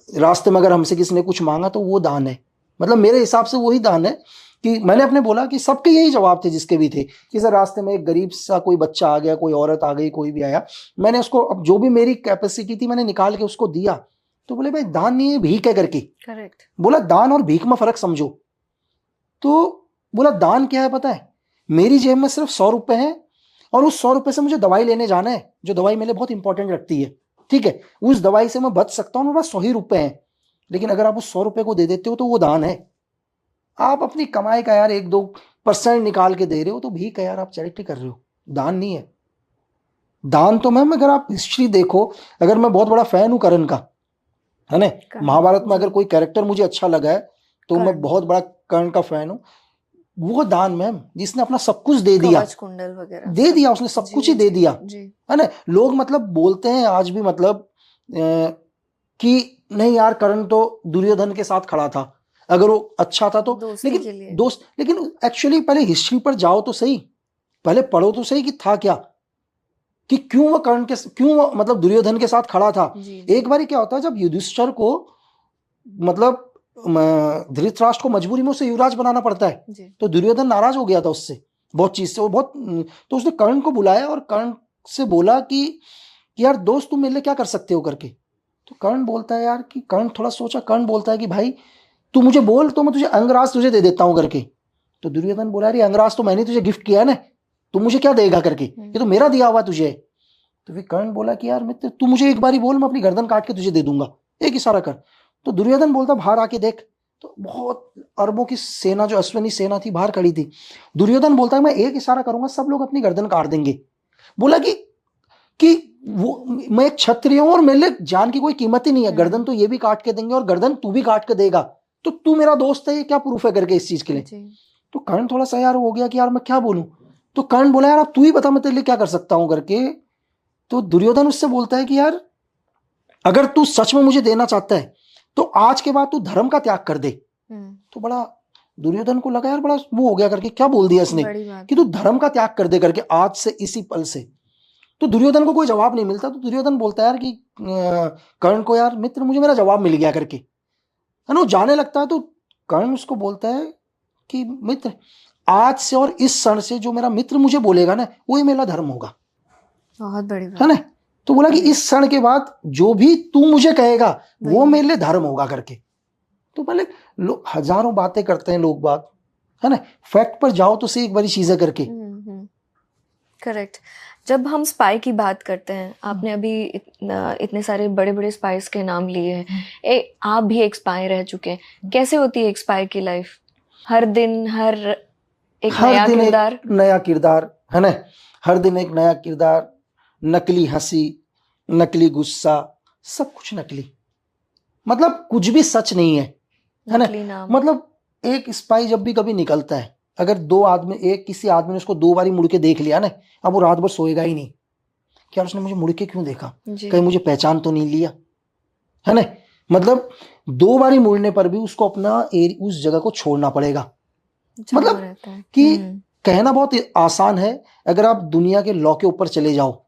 रास्ते में अगर हमसे किसी ने कुछ मांगा तो वो दान है। मतलब मेरे हिसाब से वही दान है। कि मैंने अपने बोला कि सबके यही जवाब थे जिसके भी थे, कि सर रास्ते में एक गरीब सा कोई बच्चा आ गया, कोई औरत आ गई, कोई भी आया, मैंने उसको अब जो भी मेरी कैपेसिटी थी मैंने निकाल के उसको दिया। तो बोले भाई दान नहीं है, भीख है करके। करेक्ट। बोला दान और भीख में फर्क समझो। तो बोला दान क्या है पता है, मेरी जेब में सिर्फ 100 रुपए हैं और उस 100 रुपए से मुझे दवाई लेने जाना है, जो दवाई मेरे बहुत इंपॉर्टेंट लगती है, ठीक है, उस दवाई से मैं बच सकता हूँ, मेरे पास 100 ही रुपए हैं। लेकिन अगर आप उस 100 रुपए को दे देते हो तो वो दान है। आप अपनी कमाई का यार 1-2% निकाल के दे रहे हो तो भीख है यार, आप चैरिटी कर रहे हो, दान नहीं है। दान तो मैम अगर आप हिस्ट्री देखो, अगर मैं बहुत बड़ा फैन हूं कर्ण का, है ना, महाभारत में अगर कोई कैरेक्टर मुझे अच्छा लगा है तो मैं बहुत बड़ा कर्ण का फैन हूं। वो दान मैम, जिसने अपना सब कुछ दे दिया, कुंडल वगैरह दे दिया, उसने सब कुछ ही दे दिया, है ना। लोग मतलब बोलते हैं आज भी, मतलब कि नहीं यार कर्ण तो दुर्योधन के साथ खड़ा था, अगर वो अच्छा था तो, लेकिन एक्चुअली पहले हिस्ट्री पर जाओ तो सही, पहले पढ़ो तो सही कि था क्या, कि क्यों वो कर्ण के, क्यों मतलब दुर्योधन के साथ खड़ा था। एक बार क्या होता है, जब युधिष्ठिर को मतलब धृतराष्ट्र को मजबूरी में उसे युवराज बनाना पड़ता है, तो दुर्योधन नाराज हो गया था उससे, बहुत चीज से, वो बहुत, तो उसने कर्ण को बुलाया और कर्ण से बोला कि यार दोस्त तुम मेरे लिए क्या कर सकते हो करके। तो कर्ण बोलता है यार कि, कर्ण थोड़ा सोचा, कर्ण बोलता है कि भाई तू मुझे बोल तो मैं तुझे अंगराज तुझे दे देता हूं करके। तो दुर्योधन बोला अरे अंगराज तो मैंने तुझे गिफ्ट किया ना, तू मुझे क्या देगा करके, ये तो मेरा दिया हुआ तुझे। तो फिर कर्ण बोला कि यार मित्र तू मुझे एक बार ही बोल, मैं अपनी गर्दन काट के तुझे दे दूंगा, एक इशारा कर। तो दुर्योधन बोलता बाहर आके देख, तो बहुत अरबों की सेना, जो अश्विनी सेना थी, बाहर खड़ी थी। दुर्योधन बोलता है मैं एक इशारा करूंगा सब लोग अपनी गर्दन काट देंगे। बोला कि वो मैं एक क्षत्रिय हूं और मेरे लिए जान की कोई कीमत ही नहीं है, गर्दन तो ये भी काट के देंगे और गर्दन तू भी काट के देगा, तो तू मेरा दोस्त है, ये क्या प्रूफ है करके इस चीज के लिए। तो कर्ण थोड़ा सा यार हो गया कि यार मैं क्या बोलूं। तो कर्ण बोला यार अब तू ही बता मैं तेरे लिए क्या कर सकता हूं करके। तो दुर्योधन उससे बोलता है कि यार अगर तू सच में मुझे देना चाहता है तो आज के बाद तू धर्म का त्याग कर दे। तो बड़ा दुर्योधन को लगा यार बड़ा वो हो गया करके, क्या बोल दिया इसने कि तू धर्म का त्याग कर दे करके आज से इसी पल से। तो दुर्योधन को कोई जवाब नहीं मिलता, तो दुर्योधन बोलता है यार कि कर्ण को, यार मित्र मुझे मेरा जवाब मिल गया करके, है ना। वो जाने लगता है तो कर्ण उसको बोलता है कि मित्र आज से और इस क्षण से जो मेरा मित्र मुझे बोलेगा ना वही मेरा धर्म होगा। बहुत बड़ी बात है ना। तो बोला कि इस क्षण के बाद जो भी तू मुझे कहेगा वो मेरे लिए धर्म होगा करके। तो पहले हजारों बातें करते हैं लोग बात, है ना, फैक्ट पर जाओ तो सही एक बड़ी चीजें करके। करेक्ट। जब हम स्पाई की बात करते हैं, आपने अभी इतने सारे बड़े बड़े स्पाइस के नाम लिए हैं, आप भी एक स्पाई रह चुके हैं। कैसे होती है एक स्पाई की लाइफ? हर दिन हर नया किरदार, नया किरदार, है ना। हर दिन एक नया किरदार, नकली हंसी, नकली गुस्सा, सब कुछ नकली, मतलब कुछ भी सच नहीं है ना। मतलब एक स्पाई जब भी कभी निकलता है, अगर दो आदमी, एक किसी आदमी ने उसको 2 बारी मुड़ के देख लिया ना, अब वो रात भर सोएगा ही नहीं। क्या उसने मुझे मुड़ के क्यों देखा, कहीं मुझे पहचान तो नहीं लिया, है ना। मतलब 2 बारी मुड़ने पर भी उसको अपना उस जगह को छोड़ना पड़ेगा। मतलब कि कहना बहुत आसान है, अगर आप दुनिया के लॉ के ऊपर चले जाओ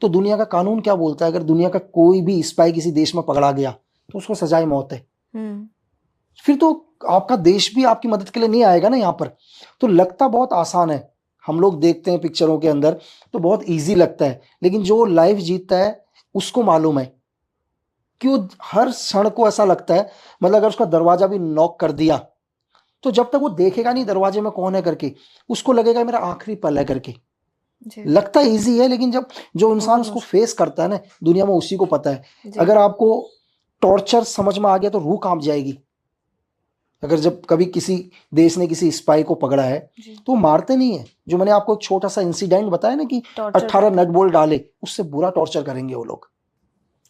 तो दुनिया का कानून क्या बोलता है, अगर दुनिया का कोई भी स्पाई किसी देश में पकड़ा गया तो उसको सजाए मौत है। फिर तो आपका देश भी आपकी मदद के लिए नहीं आएगा ना यहाँ पर। तो लगता बहुत आसान है, हम लोग देखते हैं पिक्चरों के अंदर तो बहुत इजी लगता है, लेकिन जो लाइफ जीतता है उसको मालूम है कि वो हर क्षण को ऐसा लगता है, मतलब अगर उसका दरवाजा भी नॉक कर दिया तो जब तक वो देखेगा नहीं दरवाजे में कौन है करके, उसको लगेगा मेरा आखिरी पल है करके। लगता इजी है, लेकिन जब जो इंसान उसको फेस करता है ना दुनिया में, उसी को पता है। अगर आपको टॉर्चर समझ में आ गया तो रूह कांप जाएगी। अगर जब कभी किसी देश ने किसी स्पाई को पकड़ा है तो मारते नहीं है, जो मैंने आपको एक छोटा सा इंसिडेंट बताया ना कि 18 नट बोल्ट डाले, उससे बुरा टॉर्चर करेंगे वो लोग।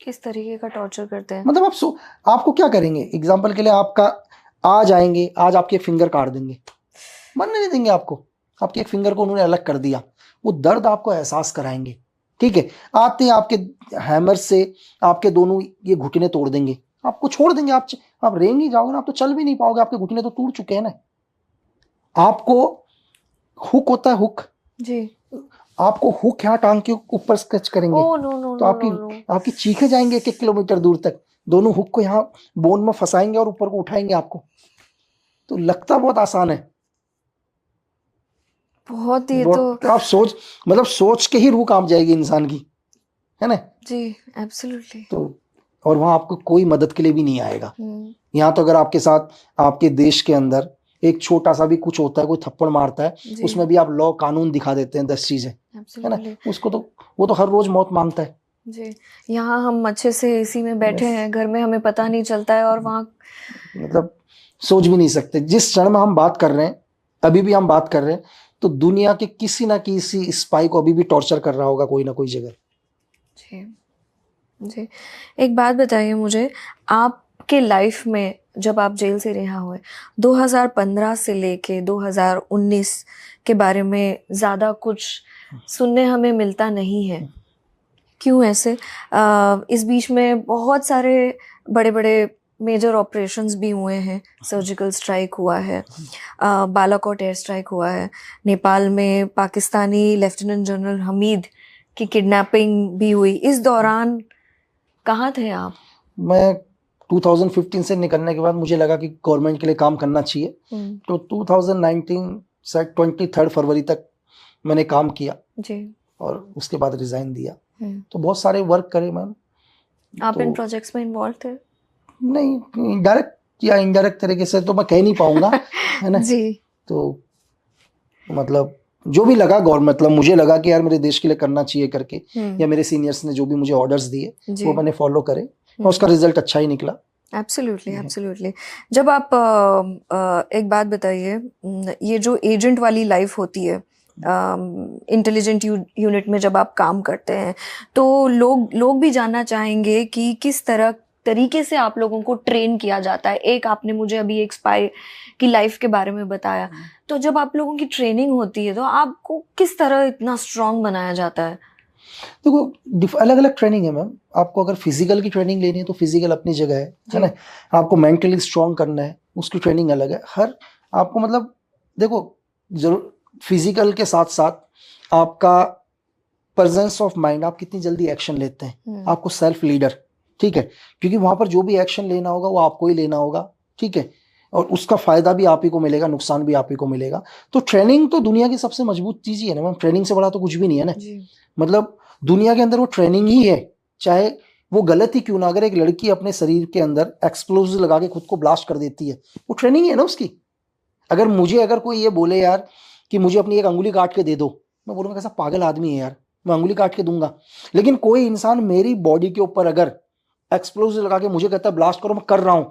किस तरीके का टॉर्चर करते हैं? मतलब आपको क्या करेंगे, एग्जाम्पल के लिए आपका आ जाएंगे, आज आपके फिंगर काट देंगे, मरने नहीं देंगे आपको। आपके एक फिंगर को उन्होंने अलग कर दिया, वो दर्द आपको एहसास कराएंगे, ठीक है। आते हैं आपके हैमर से आपके दोनों ये घुटने तोड़ देंगे, आपको छोड़ देंगे, आप रेंग ही जाओगे ना, आप तो चल भी नहीं पाओगे, आपके घुटने तो टूट चुके हैं ना। आपको हुक होता है, हुक जी, आपको हुक यहाँ टांग के ऊपर स्केच करेंगे। तो आपकी चीखें जाएंगे 1 किलोमीटर दूर तक, दोनों हुक को यहाँ बोन में फंसाएंगे और ऊपर को उठाएंगे आपको। तो लगता बहुत आसान है, बहुत ही तो आप सोच के ही रूह कांप जाएगी इंसान की, है ना जी। एब्सोल्युटली। तो और वहां आपको कोई मदद के लिए भी नहीं आएगा। यहाँ तो अगर आपके साथ आपके देश के अंदर एक छोटा सा भी कुछ होता है, कोई थप्पड़ मारता है, उसमें भी आप लॉ कानून दिखा देते हैं 10 चीजें, है ना, उसको तो वो तो हर रोज मौत मांगता है जी। यहाँ हम अच्छे से एसी में बैठे हैं घर में, हमें पता नहीं चलता है, और वहाँ मतलब सोच भी नहीं सकते। जिस क्षण में हम बात कर रहे हैं, अभी भी हम बात कर रहे हैं, तो दुनिया के किसी ना किसी स्पाई को अभी भी टॉर्चर कर रहा होगा कोई ना कोई जगह। जी जी। एक बात बताइए मुझे, आपके लाइफ में जब आप जेल से रिहा हुए 2015 से लेके 2019 के बारे में ज़्यादा कुछ सुनने हमें मिलता नहीं है, क्यों ऐसे? इस बीच में बहुत सारे बड़े बड़े मेजर ऑपरेशंस भी हुए हैं, सर्जिकल स्ट्राइक हुआ है, बालाकोट एयर स्ट्राइक हुआ है, नेपाल में पाकिस्तानी लेफ्टिनेंट जनरल हमीद की किडनैपिंग भी हुई। इस दौरान कहाँ थे आप? मैं 2015 से निकलने के बाद मुझे लगा कि गवर्नमेंट के लिए काम करना चाहिए, तो 2019 से 23 फरवरी तक मैंने काम किया जी, और उसके बाद रिजाइन दिया। तो बहुत सारे वर्क करे मैम। आप इन प्रोजेक्ट्स में इन्वॉल्व थे? नहीं, डायरेक्ट या इनडायरेक्ट तरीके से तो मैं कह नहीं पाऊंगा है ना जी। तो मतलब जो भी लगा गवर्नमेंट, मतलब मुझे लगा कि यार मेरे देश के लिए करना चाहिए करके, या मेरे सीनियर्स ने जो भी मुझे ऑर्डर्स दिए वो मैंने फॉलो करे, और उसका रिजल्ट अच्छा ही निकला। Absolutely absolutely. जब आप एक बात बताइए, ये जो एजेंट वाली लाइफ होती है, इंटेलिजेंट यूनिट में जब आप काम करते हैं, तो लोग भी जानना चाहेंगे कि किस तरीके से आप लोगों को ट्रेन किया जाता है। एक आपने मुझे अभी एक स्पाई की लाइफ के बारे में बताया, तो जब आप लोगों की ट्रेनिंग होती है तो आपको किस तरह इतना स्ट्रांग बनाया जाता है? देखो अलग अलग ट्रेनिंग है मैम। आपको अगर फिजिकल की ट्रेनिंग लेनी है तो फिजिकल अपनी जगह है ना। आपको मेंटली स्ट्रांग करना है, उसकी ट्रेनिंग अलग है। हर आपको मतलब देखो, जरूर फिजिकल के साथ साथ आपका प्रेजेंस ऑफ माइंड, आप कितनी जल्दी एक्शन लेते हैं, आपको सेल्फ लीडर, ठीक है, क्योंकि वहां पर जो भी एक्शन लेना होगा वो आपको ही लेना होगा, ठीक है, और उसका फायदा भी आप ही को मिलेगा, नुकसान भी आप ही को मिलेगा। तो ट्रेनिंग तो दुनिया की सबसे मजबूत चीज ही है ना मैम, ट्रेनिंग से बड़ा तो कुछ भी नहीं है ना। मतलब दुनिया के अंदर वो ट्रेनिंग ही है, चाहे वो गलत ही क्यों ना। अगर एक लड़की अपने शरीर के अंदर एक्सप्लोजिव लगा के खुद को ब्लास्ट कर देती है, वो ट्रेनिंग ही है ना उसकी। अगर कोई ये बोले यार कि मुझे अपनी एक अंगुली काट के दे दो, मैं बोलूंगा कैसा पागल आदमी है यार, मैं अंगुली काट के दूंगा। लेकिन कोई इंसान मेरी बॉडी के ऊपर अगर एक्सप्लोजिव लगा के मुझे कहता है ब्लास्ट करो, मैं कर रहा हूं,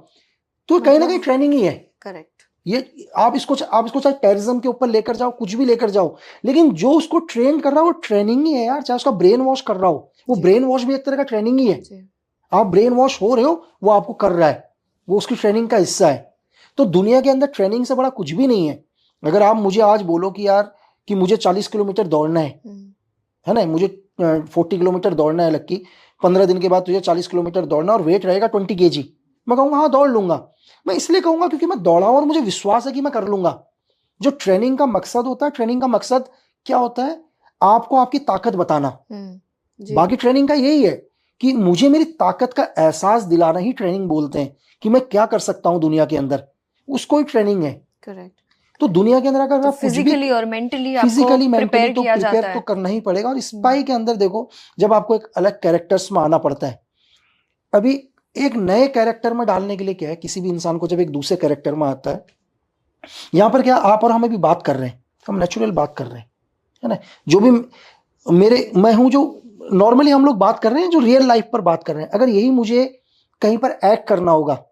तो कहीं ना कहीं ट्रेनिंग ही है। करेक्ट। ये आप इसको चाहे टेररिज्म के ऊपर लेकर जाओ, कुछ भी लेकर जाओ, लेकिन जो उसको ट्रेन कर रहा है वो ट्रेनिंग ही है यार। चाहे उसका ब्रेन वॉश कर रहा हो, वो ब्रेन वॉश भी एक तरह का ट्रेनिंग ही है। आप ब्रेन वॉश हो रहे हो, वो आपको कर रहा है, वो उसकी ट्रेनिंग का हिस्सा है। तो दुनिया के अंदर ट्रेनिंग से बड़ा कुछ भी नहीं है। अगर आप मुझे आज बोलो कि यार कि मुझे 40 किलोमीटर दौड़ना है ना, मुझे 40 किलोमीटर दौड़ना है लक्की, 15 दिन के बाद तुझे 40 किलोमीटर दौड़ना और वेट रहेगा 20 kg, मैं कहूँगा हाँ दौड़ लूंगा। मैं इसलिए कहूंगा क्योंकि मैं दौड़ा हूं और मुझे विश्वास है कि मैं कर लूंगा। जो ट्रेनिंग का मकसद होता है, ट्रेनिंग का मकसद क्या होता है, आपको आपकी ताकत बताना। बाकी ट्रेनिंग का यही है कि मुझे मेरी ताकत का एहसास दिलाना ही ट्रेनिंग बोलते हैं, कि मैं क्या कर सकता हूं दुनिया के अंदर, उसको ही ट्रेनिंग है। करेक्ट। तो दुनिया के अंदर अगर तो फिजिकली और मेंटली मेंटली तो प्रिपेयर तो करना ही पड़ेगा। और स्पाई के अंदर देखो, जब आपको एक अलग कैरेक्टर्स में आना पड़ता है, अभी एक नए कैरेक्टर में डालने के लिए क्या है, किसी भी इंसान को जब एक दूसरे कैरेक्टर में आता है, यहां पर क्या आप और हम भी बात कर रहे हैं, हम नेचुरल बात कर रहे हैं, है ना, जो भी मैं हूं, जो नॉर्मली हम लोग बात कर रहे हैं, जो रियल लाइफ पर बात कर रहे हैं। अगर यही मुझे कहीं पर एक्ट करना होगा,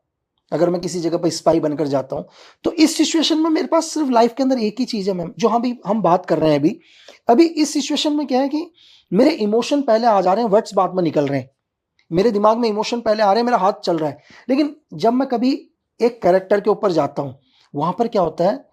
अगर मैं किसी जगह पर स्पाई बनकर जाता हूं, तो इस सिचुएशन में मेरे पास सिर्फ लाइफ के अंदर एक ही चीज है मैम, जो हम बात कर रहे हैं अभी इस सिचुएशन में क्या है कि मेरे इमोशन पहले आ जा रहे हैं, वर्ड्स बाद में निकल रहे हैं, मेरे दिमाग में इमोशन पहले आ रहे हैं, मेरा हाथ चल रहा है। लेकिन जब मैं कभी एक कैरेक्टर के ऊपर जाता हूं, वहां पर क्या होता है,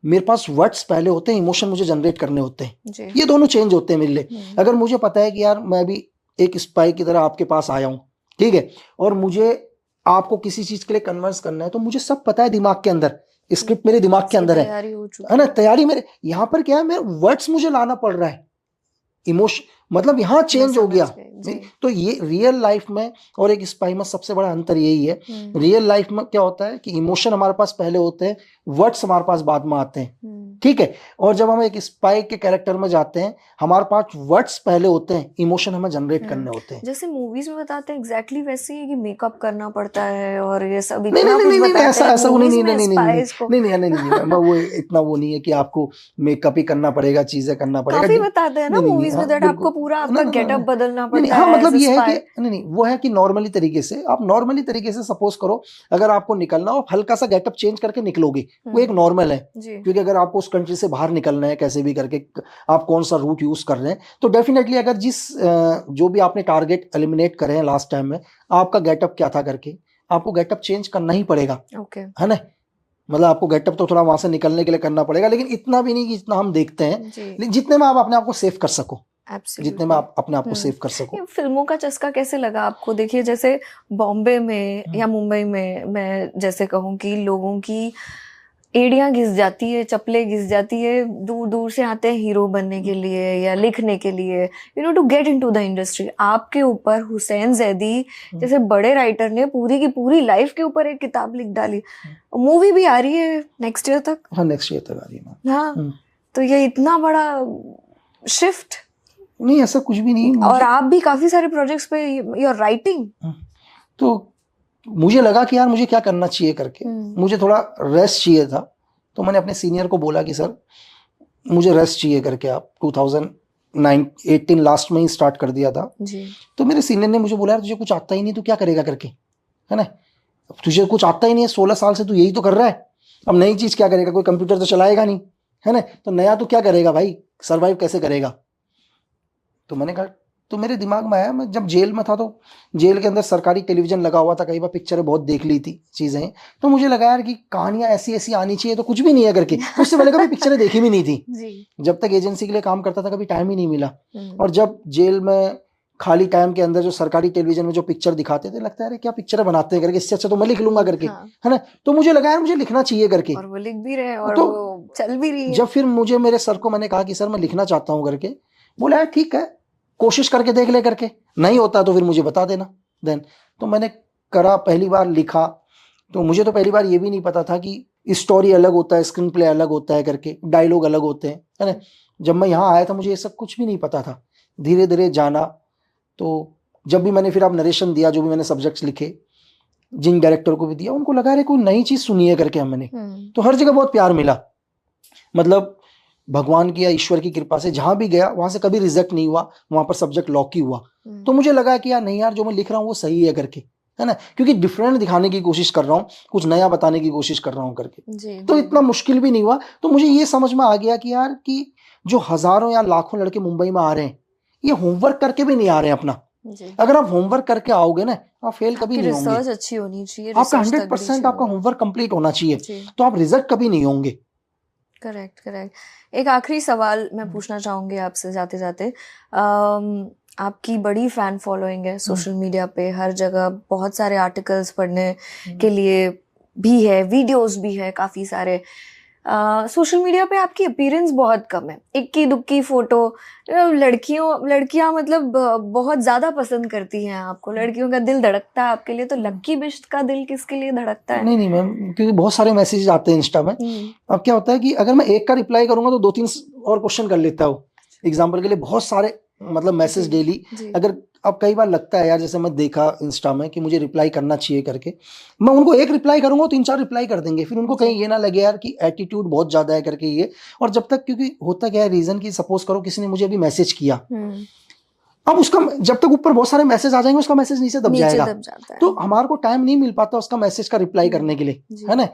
मेरे पास वर्ड्स पहले होते हैं, इमोशन मुझे जनरेट करने होते हैं। ये दोनों चेंज होते हैं मेरे लिए। अगर मुझे पता है कि यार मैं भी एक स्पाई की तरह आपके पास आया हूं, ठीक है, और मुझे आपको किसी चीज के लिए कन्वर्स करना है, तो मुझे सब पता है, दिमाग के अंदर स्क्रिप्ट मेरे दिमाग के अंदर है ना, तैयारी मेरे। यहाँ पर क्या है, मेरे वर्ड्स मुझे लाना पड़ रहा है, इमोशन मतलब यहाँ चेंज हो गया। तो ये रियल लाइफ में और एक स्पाई में सबसे बड़ा अंतर यही है। रियल लाइफ में क्या होता है कि इमोशन हमारे पास पहले होते हैं, वर्ड्स हमारे पास बाद में आते हैं, ठीक है। और जब हम एक स्पाई के कैरेक्टर में जाते हैं, हमारे पास वर्ड्स पहले होते हैं, इमोशन हमें जनरेट करने होते हैं। जैसे मूवीज में बताते हैं एग्जैक्टली वैसे ही है कि मेकअप करना पड़ता है और ये सब नहीं, वो इतना वो नहीं है कि आपको मेकअप ही करना पड़ेगा, चीजें करना पड़ेगा। काफी बताते हैं ना मूवीज में दैट आपको पूरा आपका गेटअप बदलना पड़ता है। हाँ, मतलब ये है कि नहीं, वो है कि नॉर्मली तरीके से सपोज करो, अगर आपको निकलना हो, हल्का सा गेटअप चेंज करके निकलोगे, वो एक नॉर्मल है। क्योंकि अगर आपको उस कंट्री से बाहर निकलना है, कैसे भी करके आप कौन सा रूट यूज कर रहे हैं, तो डेफिनेटली अगर जो भी आपने टारगेट एलिमिनेट करे हैं लास्ट टाइम में, आपका गेटअप क्या था करके, आपको गेटअप चेंज करना ही पड़ेगा, है ना। मतलब आपको गेटअप तो थोड़ा वहां से निकलने के लिए करना पड़ेगा, लेकिन इतना भी नहीं कि जितना हम देखते हैं, जितने में आप अपने आप को सेव कर सको, जितने में आप अपने आप को सेव कर सको। फिल्मों का चस्का कैसे लगा आपको? देखिए जैसे बॉम्बे में या मुंबई में, मैं जैसे कहूँ कि लोगों की एड़ियां घिस जाती है, चप्पलें घिस जाती है, दूर दूर से आते हैं हीरो बनने के लिए या लिखने के लिए, to get into the industry. आपके ऊपर हुसैन जैदी जैसे बड़े राइटर ने पूरी की पूरी लाइफ के ऊपर एक किताब लिख डाली। मूवी भी आ रही है नेक्स्ट ईयर तक। हाँ, नेक्स्ट ईयर तक आ रही है। हाँ, तो ये इतना बड़ा शिफ्ट नहीं, ऐसा कुछ भी नहीं। और आप भी काफी सारे प्रोजेक्ट्स पे यूर राइटिंग। तो मुझे लगा कि यार मुझे क्या करना चाहिए करके, मुझे थोड़ा रेस्ट चाहिए था। तो मैंने अपने सीनियर को बोला कि सर मुझे रेस्ट चाहिए करके, आप 2018 लास्ट में ही स्टार्ट कर दिया था जी। तो मेरे सीनियर ने मुझे बोला यार तुझे कुछ आता ही नहीं, तू क्या करेगा करके, है ना, तुझे कुछ आता ही नहीं है, 16 साल से तू यही तो कर रहा है, अब नई चीज क्या करेगा, कोई कंप्यूटर तो चलाएगा नहीं, है ना, तो नया तो क्या करेगा भाई, सर्वाइव कैसे करेगा। तो मैंने कहा, तो मेरे दिमाग में आया, मैं जब जेल में था तो जेल के अंदर सरकारी टेलीविजन लगा हुआ था, कई बार पिक्चरें बहुत देख ली थी चीजें, तो मुझे लगा यार कि कहानियां ऐसी ऐसी आनी चाहिए, तो कुछ भी नहीं है करके। उससे पहले कभी पिक्चरें देखी भी नहीं थी जी। जब तक एजेंसी के लिए काम करता था कभी टाइम ही नहीं मिला। और जब जेल में खाली टाइम के अंदर जो सरकारी टेलीविजन में जो पिक्चर दिखाते थे, लगता है अरे क्या पिक्चर बनाते हैं करके, इससे अच्छा तो मैं लिख लूंगा करके, है ना। तो मुझे लगा यार मुझे लिखना चाहिए करके, और वो लिख भी रहे और तो वो चल भी रही है। जब फिर मुझे मेरे सर को मैंने कहा कि सर मैं लिखना चाहता हूँ करके, बोला यार ठीक है कोशिश करके देख ले करके, नहीं होता तो फिर मुझे बता देना। देन तो मैंने करा, पहली बार लिखा, तो मुझे तो पहली बार ये भी नहीं पता था कि स्टोरी अलग होता है, स्क्रीन प्ले अलग होता है करके, डायलॉग अलग होते हैं, है ना। जब मैं यहाँ आया था मुझे ये सब कुछ भी नहीं पता था, धीरे धीरे जाना। तो जब भी मैंने फिर आप नरेशन दिया, जो भी मैंने सब्जेक्ट्स लिखे, जिन डायरेक्टर को भी दिया, उनको लगा रहे कोई नई चीज सुनी है करके हमने, तो हर जगह बहुत प्यार मिला। मतलब भगवान की या ईश्वर की कृपा से जहां भी गया वहां से कभी रिजेक्ट नहीं हुआ, वहां पर सब्जेक्ट लॉक ही हुआ। तो मुझे लगा कि यार नहीं यार जो मैं लिख रहा हूँ वो सही है करके, है ना, क्योंकि डिफरेंट दिखाने की कोशिश कर रहा हूँ, कुछ नया बताने की कोशिश कर रहा हूँ करके। तो इतना मुश्किल भी नहीं हुआ। तो मुझे ये समझ में आ गया कि यार कि जो हजारों या लाखों लड़के मुंबई में आ रहे हैं, ये होमवर्क करके भी नहीं आ रहे हैं अपना। अगर आप होमवर्क करके आओगे ना, आप फेल कभी नहीं होंगे। रिसर्च अच्छी होनी चाहिए, आपका 100% आपका होमवर्क कंप्लीट होना चाहिए, तो आप रिजल्ट कभी नहीं होंगे। Correct correct. एक आखिरी सवाल मैं पूछना चाहूंगी आपसे जाते जाते, आपकी बड़ी फैन फॉलोइंग है सोशल मीडिया पे, हर जगह बहुत सारे आर्टिकल्स पढ़ने के लिए भी है, वीडियोस भी है काफी सारे। सोशल मीडिया पे आपकी अपीयरेंस बहुत कम है, इक्की दुक्की फोटो, लड़कियां मतलब बहुत ज्यादा पसंद करती हैं आपको, लड़कियों का दिल धड़कता है आपके लिए। तो लक्की बिश्त का दिल किसके लिए धड़कता है? नहीं मैम, क्योंकि बहुत सारे मैसेज आते हैं इंस्टा में। अब क्या होता है कि अगर मैं एक का रिप्लाई करूंगा तो 2-3 और क्वेश्चन कर लेता हूँ। एग्जाम्पल के लिए बहुत सारे मतलब मैसेज डेली, अगर अब कई बार लगता है यार, जैसे मैं देखा इंस्टा में कि मुझे रिप्लाई करना चाहिए करके, मैं उनको एक रिप्लाई करूंगा 3-4 रिप्लाई कर देंगे, फिर उनको कहीं ये ना लगे यार कि एटीट्यूड बहुत ज्यादा है करके ये। और जब तक, क्योंकि होता क्या है रीजन की, सपोज करो किसी ने मुझे अभी मैसेज किया, अब उसका जब तक ऊपर बहुत सारे मैसेज आ जाएंगे उसका मैसेज नीचे दब जाएगा, तो हमारे को टाइम नहीं मिल पाता उसका मैसेज का रिप्लाई करने के लिए, है ना।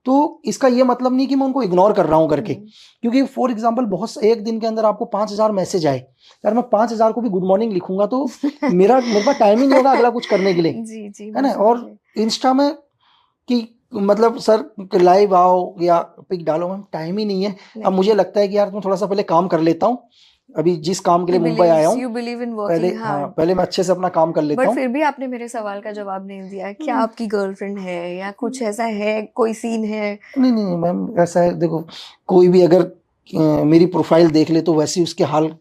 तो इसका ये मतलब नहीं कि मैं उनको इग्नोर कर रहा हूं करके, क्योंकि फॉर एग्जांपल बहुत एक दिन के अंदर आपको 5000 मैसेज आए, यार मैं 5000 को भी गुड मॉर्निंग लिखूंगा तो मेरे पास टाइम ही नहीं होगा अगला कुछ करने के लिए, है ना। और इंस्टा में कि मतलब सर लाइव आओ या पिक डालो, मैम टाइम ही नहीं है। अब मुझे लगता है कि यार मैं थोड़ा सा पहले काम कर लेता हूँ, अभी जिस काम के लिए मुंबई आया हूँ, पहले मैं अच्छे से अपना काम कर लेता हूँ। फिर भी आपने मेरे सवाल का जवाब नहीं दिया, क्या आपकी गर्लफ्रेंड है या कुछ ऐसा है, कोई सीन है? नहीं मैम, ऐसा है, देखो कोई भी अगर मेरी प्रोफाइल देख ले तो वैसे ही उसके हाल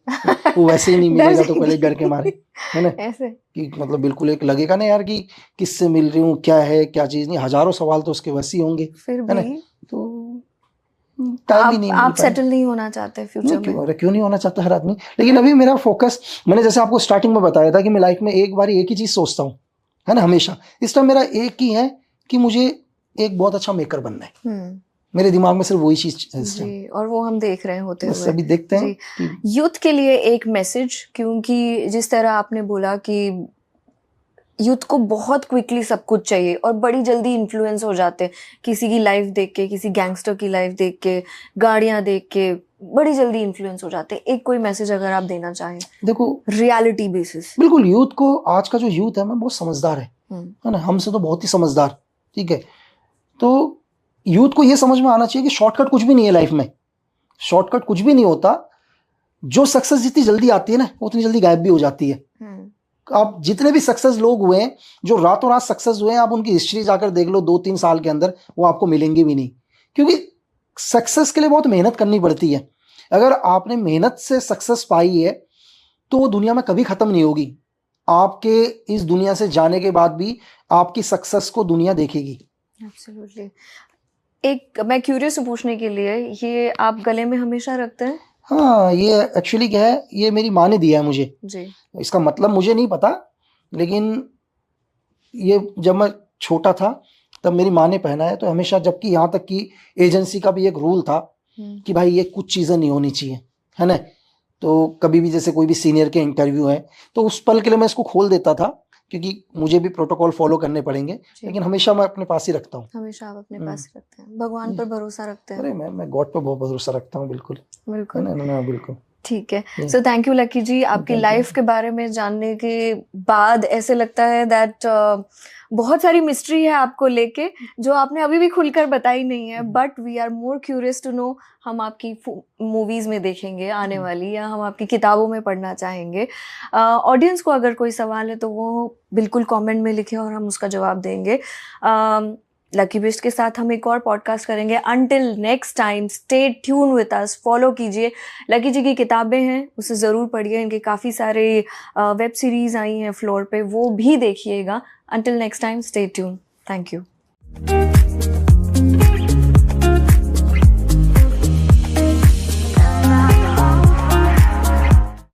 वो वैसे ही नहीं मिलेगा, तो पहले डर के मारे, है ना, ऐसे कि मतलब बिल्कुल एक लगेगा ना यार कि किससे मिल रही हूँ, क्या है क्या चीज नहीं, हजारों सवाल तो उसके वैसे ही होंगे, फिर है ना। तो आप सेटल नहीं होना चाहते फ्यूचर में? क्यों नहीं होना चाहता हर आदमी, लेकिन अभी मेरा फोकस, मैंने जैसे आपको स्टार्टिंग में बताया था कि मैं लाइफ में एक बार एक ही चीज सोचता हूँ, है ना, हमेशा। इस टाइम मेरा एक ही है कि मुझे एक बहुत अच्छा मेकर बनना है, मेरे दिमाग में सिर्फ वही चीज है, और वो हम देख रहे होते हुए अभी देखते हैं। यूथ के लिए एक मैसेज, क्योंकि जिस तरह आपने बोला कि यूथ को बहुत क्विकली सब कुछ चाहिए और बड़ी जल्दी इन्फ्लुएंस हो जाते हैं, किसी की लाइफ देख के, किसी गैंगस्टर की लाइफ देख के, गाड़ियां देख के बड़ी जल्दी इन्फ्लुएंस हो जाते हैं। एक कोई मैसेज अगर आप देना चाहें, देखो रियलिटी बेसिस। बिल्कुल, यूथ को, आज का जो यूथ है मैं बहुत समझदार है ना, हमसे तो बहुत ही समझदार, ठीक है। तो यूथ को ये समझ में आना चाहिए कि शॉर्टकट कुछ भी नहीं है लाइफ में, शॉर्टकट कुछ भी नहीं होता। जो सक्सेस जितनी जल्दी आती है ना उतनी जल्दी गायब भी हो जाती है। आप जितने भी सक्सेस लोग हुए हैं, जो रातों रात सक्सेस हुए हैं, आप उनकी हिस्ट्री जाकर देख लो 2-3 साल के अंदर, वो आपको मिलेंगे भी नहीं, क्योंकि सक्सेस के लिए बहुत मेहनत करनी पड़ती है। अगर आपने मेहनत से सक्सेस पाई है तो वो दुनिया में कभी खत्म नहीं होगी, आपके इस दुनिया से जाने के बाद भी आपकी सक्सेस को दुनिया देखेगी। एब्सोल्युटली। एक मैं क्यूरियस पूछने के लिए, ये आप गले में हमेशा रखते हैं? हाँ, ये एक्चुअली क्या है, ये मेरी माँ ने दिया है मुझे जी। इसका मतलब मुझे नहीं पता, लेकिन ये जब मैं छोटा था तब मेरी माँ ने पहना है। तो हमेशा, जबकि यहाँ तक कि एजेंसी का भी एक रूल था कि भाई ये कुछ चीज़ें नहीं होनी चाहिए, है ना। तो कभी भी जैसे कोई भी सीनियर के इंटरव्यू है तो उस पल के लिए मैं इसको खोल देता था, क्योंकि मुझे भी प्रोटोकॉल फॉलो करने पड़ेंगे, लेकिन हमेशा मैं अपने पास ही रखता हूँ। हमेशा आप अपने पास रखते हैं। भगवान पर भरोसा रखते हैं? अरे मैं गॉड पर बहुत भरोसा रखता हूँ, बिल्कुल बिल्कुल। ना, बिल्कुल। ठीक है, सो थैंक यू लकी जी। आपकी लाइफ के बारे में जानने के बाद ऐसे लगता है दैट बहुत सारी मिस्ट्री है आपको लेके जो आपने अभी भी खुलकर बताई नहीं है, but we are more curious to know. हम आपकी मूवीज में देखेंगे आने वाली, या हम आपकी किताबों में पढ़ना चाहेंगे। ऑडियंस को अगर कोई सवाल है तो वो बिल्कुल कमेंट में लिखे और हम उसका जवाब देंगे। लकी बिस्ट के साथ हम एक और पॉडकास्ट करेंगे। Until next time, stay tune with us, follow कीजिए। लकी जी की किताबें हैं, उसे ज़रूर पढ़िए। इनके काफ़ी सारे वेब सीरीज आई हैं फ्लोर पे, वो भी देखिएगा। Until next time, stay tune. Thank you.